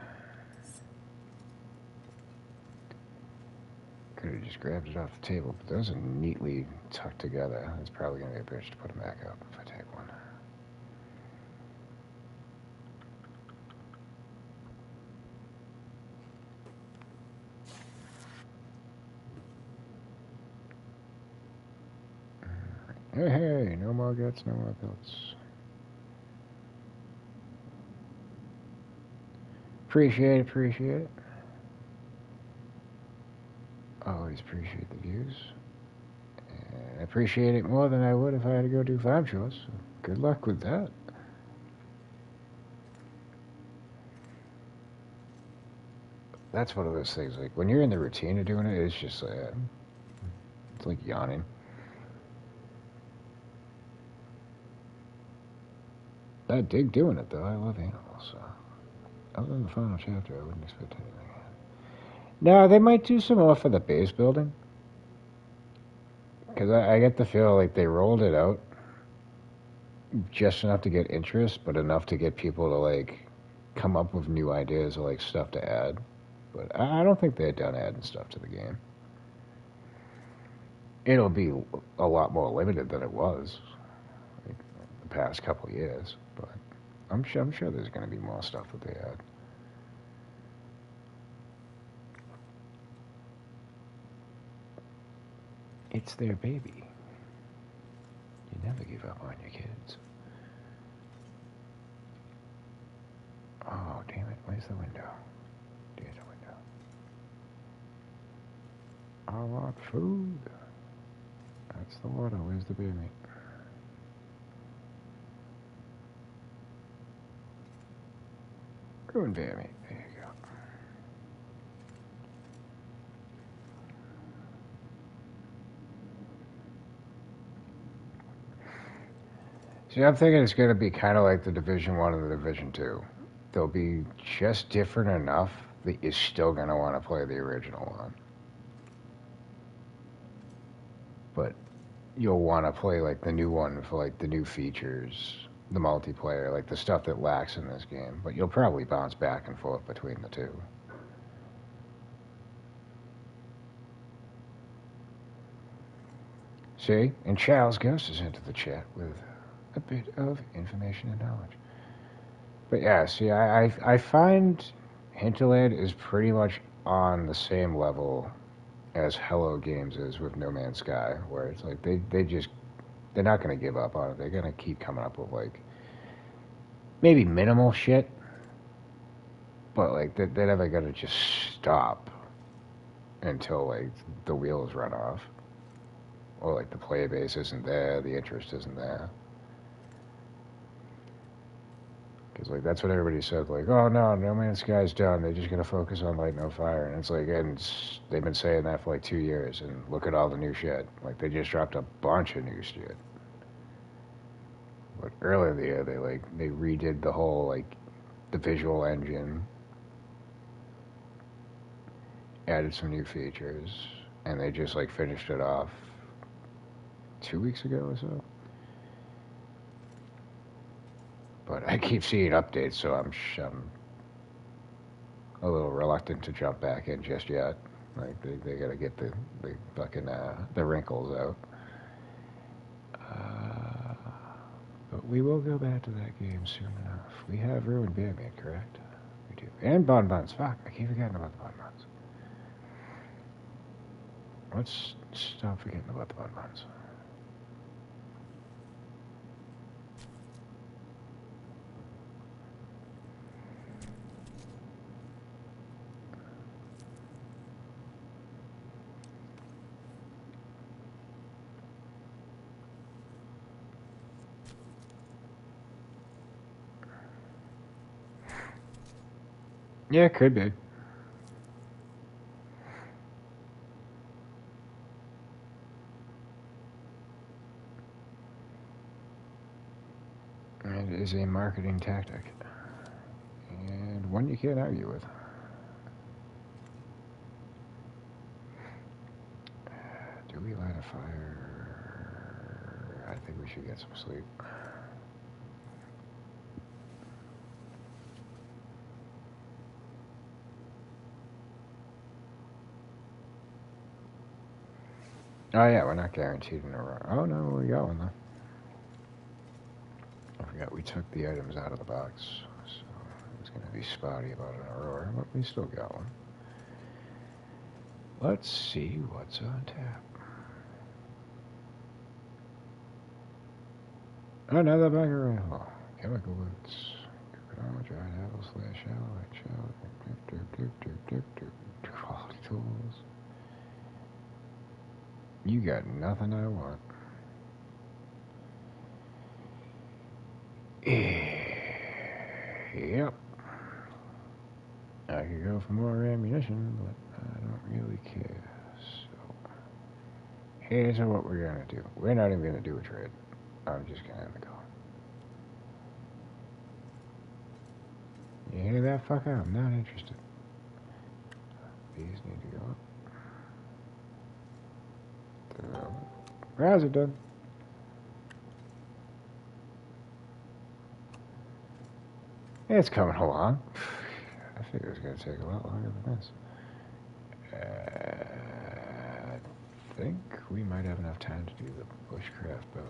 Could have just grabbed it off the table, but those are neatly tucked together. It's probably going to be a bitch to put them back up if I take one. Hey, hey, no more guts, no more belts. Appreciate it, appreciate it. Always appreciate the views. And I appreciate it more than I would if I had to go do farm chores. So good luck with that. That's one of those things, like, when you're in the routine of doing it, it's just, it's like yawning. I dig doing it, though. I love animals, so... Other than the final chapter, I wouldn't expect anything. Now, they might do some more for the base building. Because I get the feel like they rolled it out just enough to get interest, but enough to get people to, like, come up with new ideas or, like, stuff to add. But I don't think they're done adding stuff to the game. It'll be a lot more limited than it was, like, the past couple years. But I'm sure there's going to be more stuff that they add. It's their baby. You never give up on your kids. Oh, damn it. Where's the window? There's the window. I want food. That's the water. Where's the bear meat? Ruined bear meat. There you go. See, I'm thinking it's going to be kind of like the Division 1 and the Division 2. They'll be just different enough that you're still going to want to play the original one. But you'll want to play, like, the new one for, like, the new features, the multiplayer, like, the stuff that lacks in this game. But you'll probably bounce back and forth between the two. See? And Charles Ghost is into the chat with a bit of information and knowledge. But yeah, see, I find Hinterland is pretty much on the same level as Hello Games is with No Man's Sky, where it's like they're not going to give up on it. They're going to keep coming up with, like, maybe minimal shit, but, like, they're never going to just stop until, like, the wheels run off. Or, like, the player base isn't there, the interest isn't there. Because, like, that's what everybody said. Like, oh, no, No Man's Sky's done. They're just going to focus on Light No Fire. And it's like, and they've been saying that for, like, 2 years. And look at all the new shit. Like, they just dropped a bunch of new shit. But earlier in the year, they redid the whole the visual engine, added some new features, and they just finished it off 2 weeks ago or so. But I keep seeing updates, so I'm a little reluctant to jump back in just yet. They gotta get the fucking the wrinkles out. But we will go back to that game soon enough. We have Ruined Bearman, correct? We do. And Bonbons. Fuck, I keep forgetting about the Bonbons. Let's stop forgetting about the Bonbons. Yeah, it could be. It is a marketing tactic. And one you can't argue with. Do we light a fire? I think we should get some sleep. Oh yeah, we're not guaranteed in a row. Oh no, we got one though. I forgot we took the items out of the box, so it's gonna be spotty about an aurora, but we still got one. Let's see what's on tap. Another bagger rifle. Chemical boots. Dried apple slash shell. Quality tools. You got nothing I want. Yep. I could go for more ammunition, but I don't really care. So, here's what we're gonna do. We're not even gonna do a trade. I'm just gonna have to go. You hear that, fucker? I'm not interested. These need to go up. How's it done? It's coming along. I figured it was going to take a lot longer than this. I think we might have enough time to do the bushcraft bow.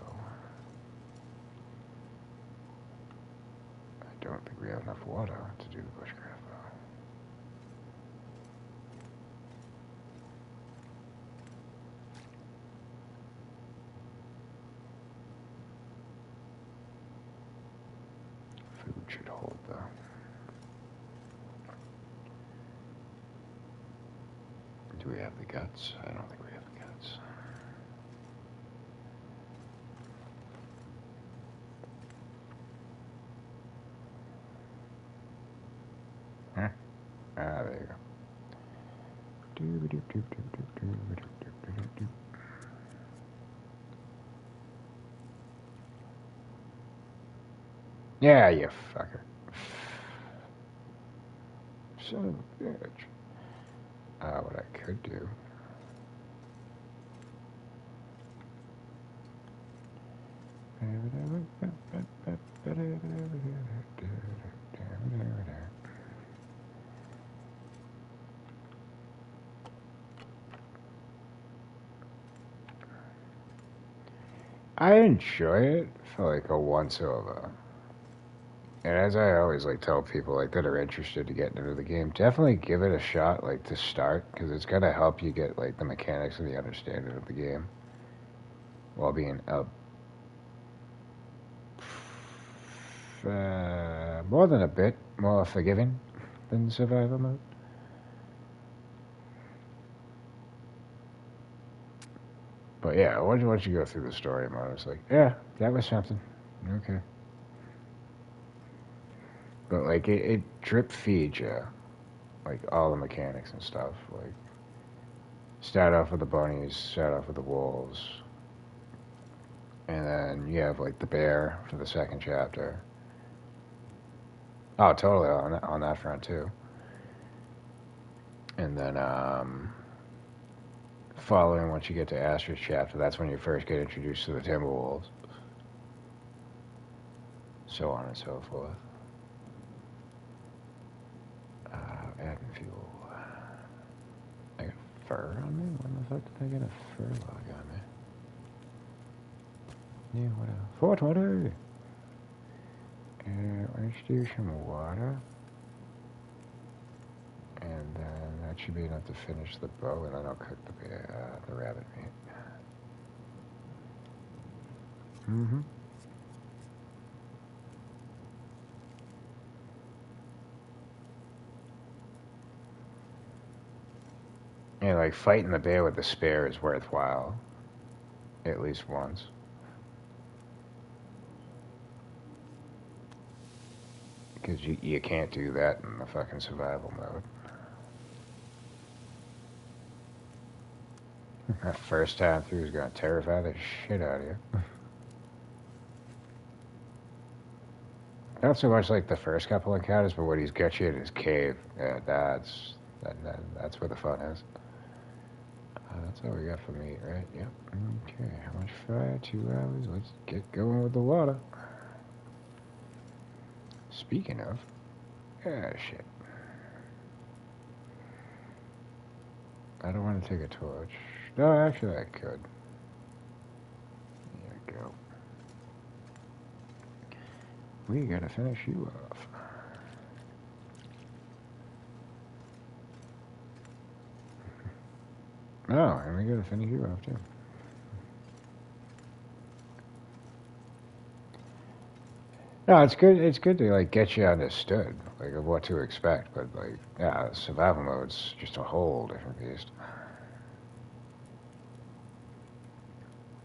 I don't think we have enough water to do the bushcraft bow. Food should hold though. Do we have the guts? I don't think we have the guts. Huh? Ah, there you go. Yeah, you fucker. Son of a bitch. What I could do. I enjoy it for a once over. And as I always tell people that are interested to get into the game, definitely give it a shot to start, because it's gonna help you get the mechanics and the understanding of the game while being more than a bit more forgiving than survival mode. But yeah, once you go through the story mode, it's yeah, that was something. Okay. But it drip feeds you all the mechanics and stuff. Start off with the bunnies, start off with the wolves, And then you have like the bear for the second chapter. Oh, totally on that front too. And then following once you get to Astra's chapter, that's when you first get introduced to the Timberwolves. So on and so forth. Adding fuel. I got fur on me? When the fuck did I get a fur log on me? Yeah, whatever. 420! Let's do some water. And then that should be enough to finish the bow, and then I'll cook the rabbit meat. Mm-hmm. Yeah, like fighting the bear with the spear is worthwhile. At least once. Because you can't do that in the fucking survival mode. That first time through is gonna terrify the shit out of you. Not so much like the first couple encounters, but when he's got you in his cave. Yeah, that's where the fun is. That's all we got for meat, right? Yep. Okay, how much fire? 2 hours. Let's get going with the water. Speaking of, shit. I don't want to take a torch. No, actually I could. There we go. We gotta finish you off. Oh, and we gotta finish you off too. No, it's good. It's good to like get you understood, like of what to expect. But like, yeah, survival mode's just a whole different beast.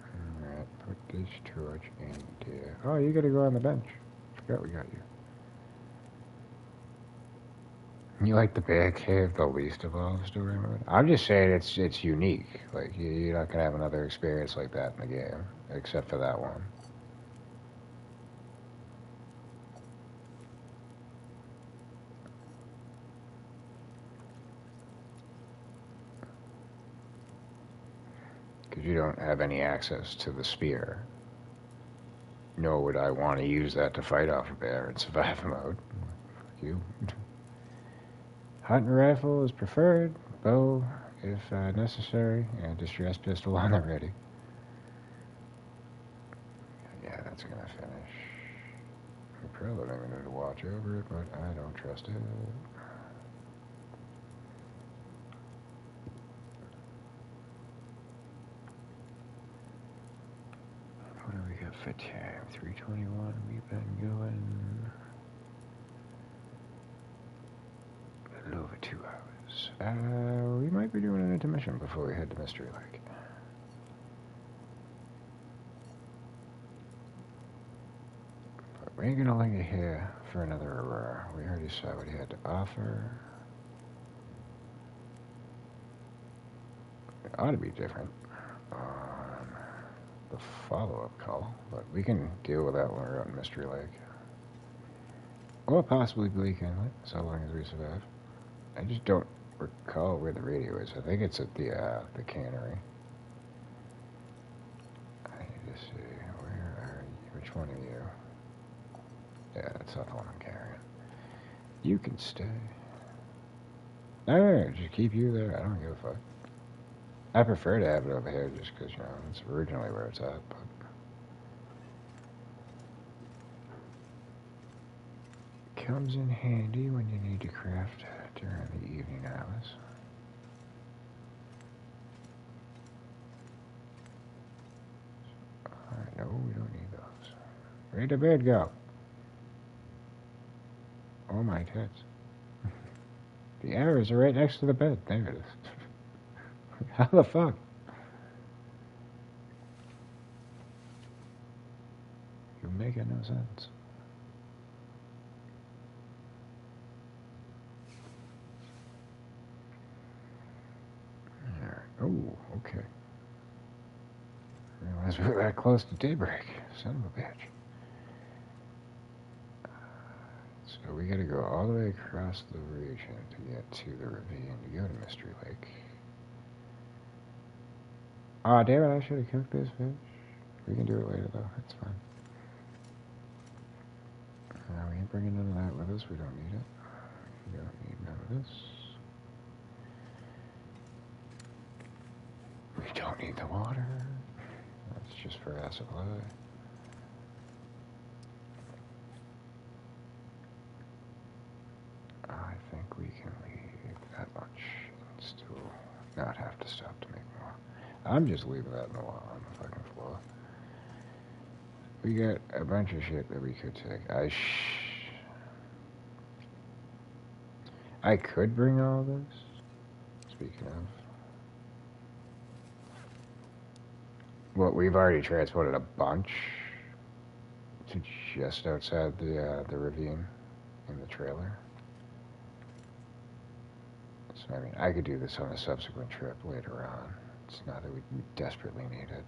All right, put this torch in there. Oh, you gotta go on the bench. Forgot we got you. You like the bear cave the least of all the story mode? I'm just saying it's unique. Like you're not gonna have another experience like that in the game, except for that one. Because you don't have any access to the spear. Nor would I want to use that to fight off a bear in survival mode. Fuck you. Hunting rifle is preferred. Bow, if necessary, and distress pistol on the ready. Yeah, that's gonna finish. We probably don't even need to watch over it, but I don't trust it. What do we got for time? 3:21. We've been going a little over 2 hours. We might be doing an intermission before we head to Mystery Lake. But we ain't gonna linger here for another Aurora. We already saw what he had to offer. It ought to be different on the follow-up call, but we can deal with that when we're out in Mystery Lake. Or possibly Bleak Inlet, so long as we survive. I just don't recall where the radio is. I think it's at the cannery. I need to see, where are you? Which one are you? Yeah, that's not the one I'm carrying. You can stay. No, just keep you there. I don't give a fuck. I prefer to have it over here just because, you know, it's originally where it's at, but... Comes in handy when you need to craft during the evening hours. Alright, no, we don't need those. Where'd the bed go? Oh my tits. The arrows are right next to the bed. There it is. How the fuck? You're making no sense. Alright. Oh, okay. As we were that close to daybreak. Son of a bitch. So we gotta go all the way across the region to get to the ravine to go to Mystery Lake. Aw, oh, damn it, I should have cooked this fish. We can do it later, though. That's fine. We ain't bringing none of that with us. We don't need it. We don't need none of this. We don't need the water. That's just for our supply. I think we can leave that much and still not have to stop to make more. I'm just leaving that in the wall on the fucking floor. We got a bunch of shit that we could take. I could bring all this. Speaking of. Well, we've already transported a bunch to just outside the ravine in the trailer. So, I mean, I could do this on a subsequent trip later on. It's not that we desperately need it.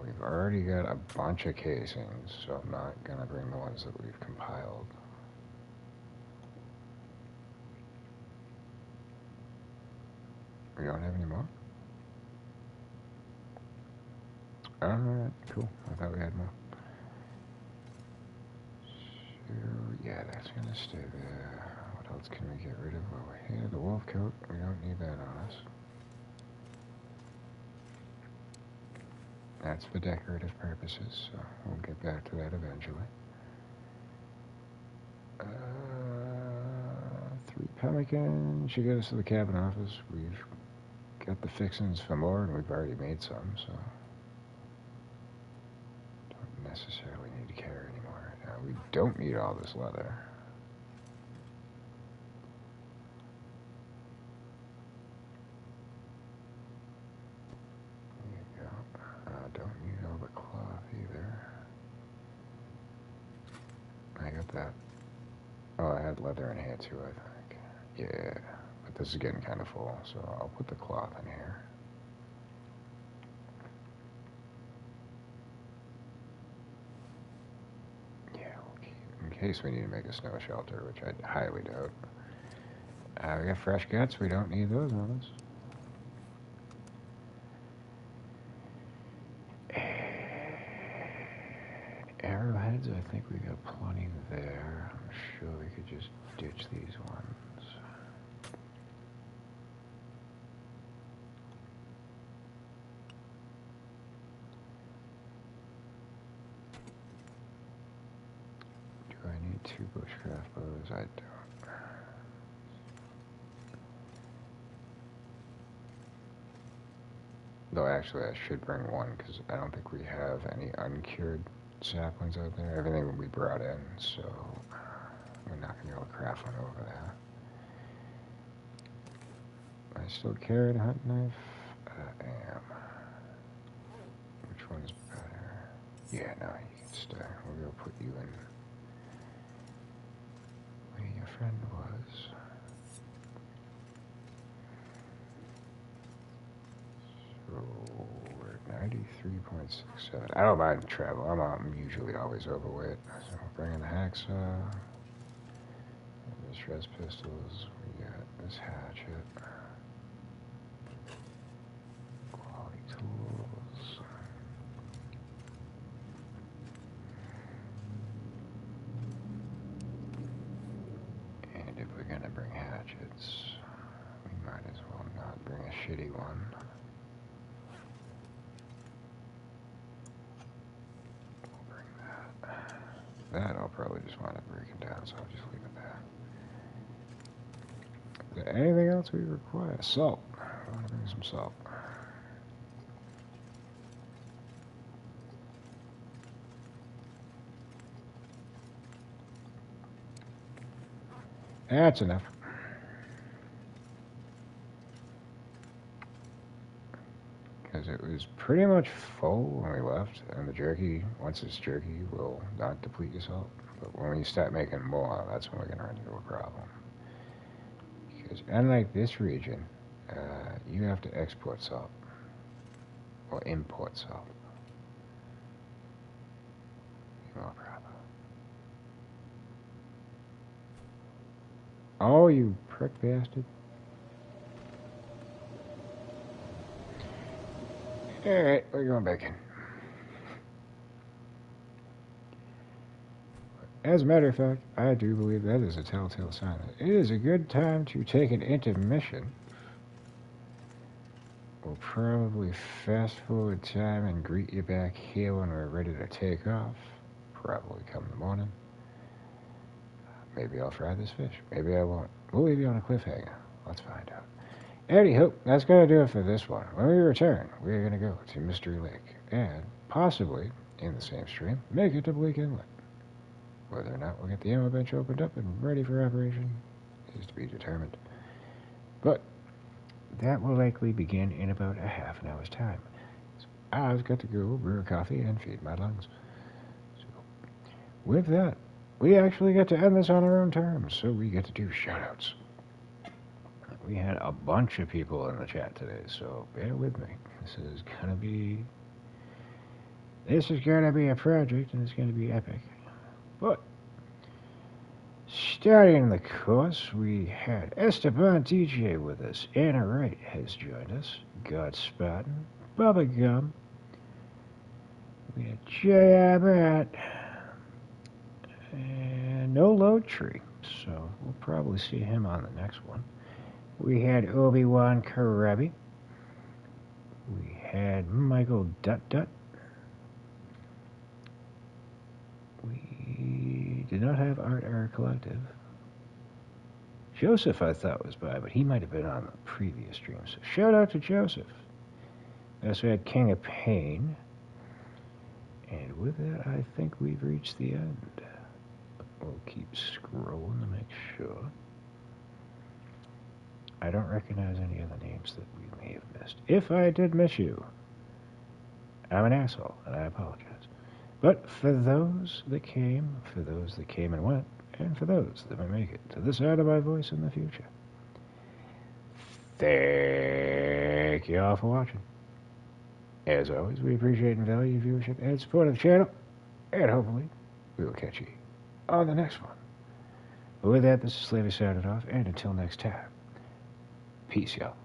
We've already got a bunch of casings, so I'm not going to bring the ones that we've compiled. We don't have any more? Alright, cool. I thought we had more. So, yeah, that's going to stay there. What else can we get rid of over here? The wolf coat. We don't need that on us. That's for decorative purposes, so we'll get back to that eventually. 3 pelicans should get us to the cabin office. We've got the fixings for more, and we've already made some, so don't necessarily need to carry anymore. Now, we don't need all this leather. Don't need all the cloth either. I got that. Oh, I had leather in here too, I think. Yeah, but this is getting kind of full, so I'll put the cloth in here. Yeah, we'll keep, in case we need to make a snow shelter, which I highly doubt. We got fresh guts. We don't need those on us. Arrowheads, I think we got plenty there. I'm sure we could just ditch these ones. Do I need 2 bushcraft bows? I don't. Though actually I should bring one because I don't think we have any uncured saplings out there. Everything will be brought in, so we're not going to be able to craft one over there. I still carry a hunting knife? I am. Which one's better? Yeah, no, you can stay. We're going to put you in where your friend was. So we're at 93.67. I don't mind travel. I'm usually always overweight. So we're bringing the hacksaw. The stress pistols. We got this hatchet. Quality tools. And if we're gonna bring hatchets, we might as well not bring a shitty one. We'll bring that. That I'll probably just wind up breaking down, so I'll just leave it there. Is there anything else we require? Salt. I want to bring some salt. That's enough. Because it was pretty much full when we left, and the jerky, once it's jerky, will not deplete your salt. But when you start making more, that's when we're going to run into a problem. Because unlike this region, you have to export salt. Or import salt. No problem. Oh, you prick bastard. Alright, we're going back in. As a matter of fact, I do believe that is a telltale sign that it is a good time to take an intermission. We'll probably fast forward time and greet you back here when we're ready to take off. Probably come in the morning. Maybe I'll fry this fish. Maybe I won't. We'll leave you on a cliffhanger. Let's find out. Anywho, that's going to do it for this one. When we return, we're going to go to Mystery Lake and possibly, in the same stream, make it to Bleak Inlet. Whether or not we'll get the ammo bench opened up and ready for operation is to be determined. But that will likely begin in about a half an hour's time. So I've got to go brew a coffee and feed my lungs. So with that, we actually get to end this on our own terms, so we get to do shoutouts. We had a bunch of people in the chat today, so bear with me. This is gonna be a project, and it's gonna be epic. But starting the course, we had Esteban DJ with us. Anna Wright has joined us. God Spartan, Bubba Gum. We had J.I. Matt. And no load tree, so we'll probably see him on the next one. We had Obi-Wan Karabi. We had Michael Dutt. We did not have Art Collective. Joseph I thought was by, but he might have been on the previous stream, so shout out to Joseph. We also had King of Pain. And with that, I think we've reached the end. We'll keep scrolling to make sure. I don't recognize any of the names that we may have missed. If I did miss you, I'm an asshole, and I apologize. But for those that came and went, and for those that may make it to this side of my voice in the future, thank you all for watching. As always, we appreciate and value your viewership and support of the channel, and hopefully we will catch you on the next one. But with that, this is Slavey signing off, and until next time, peace, y'all.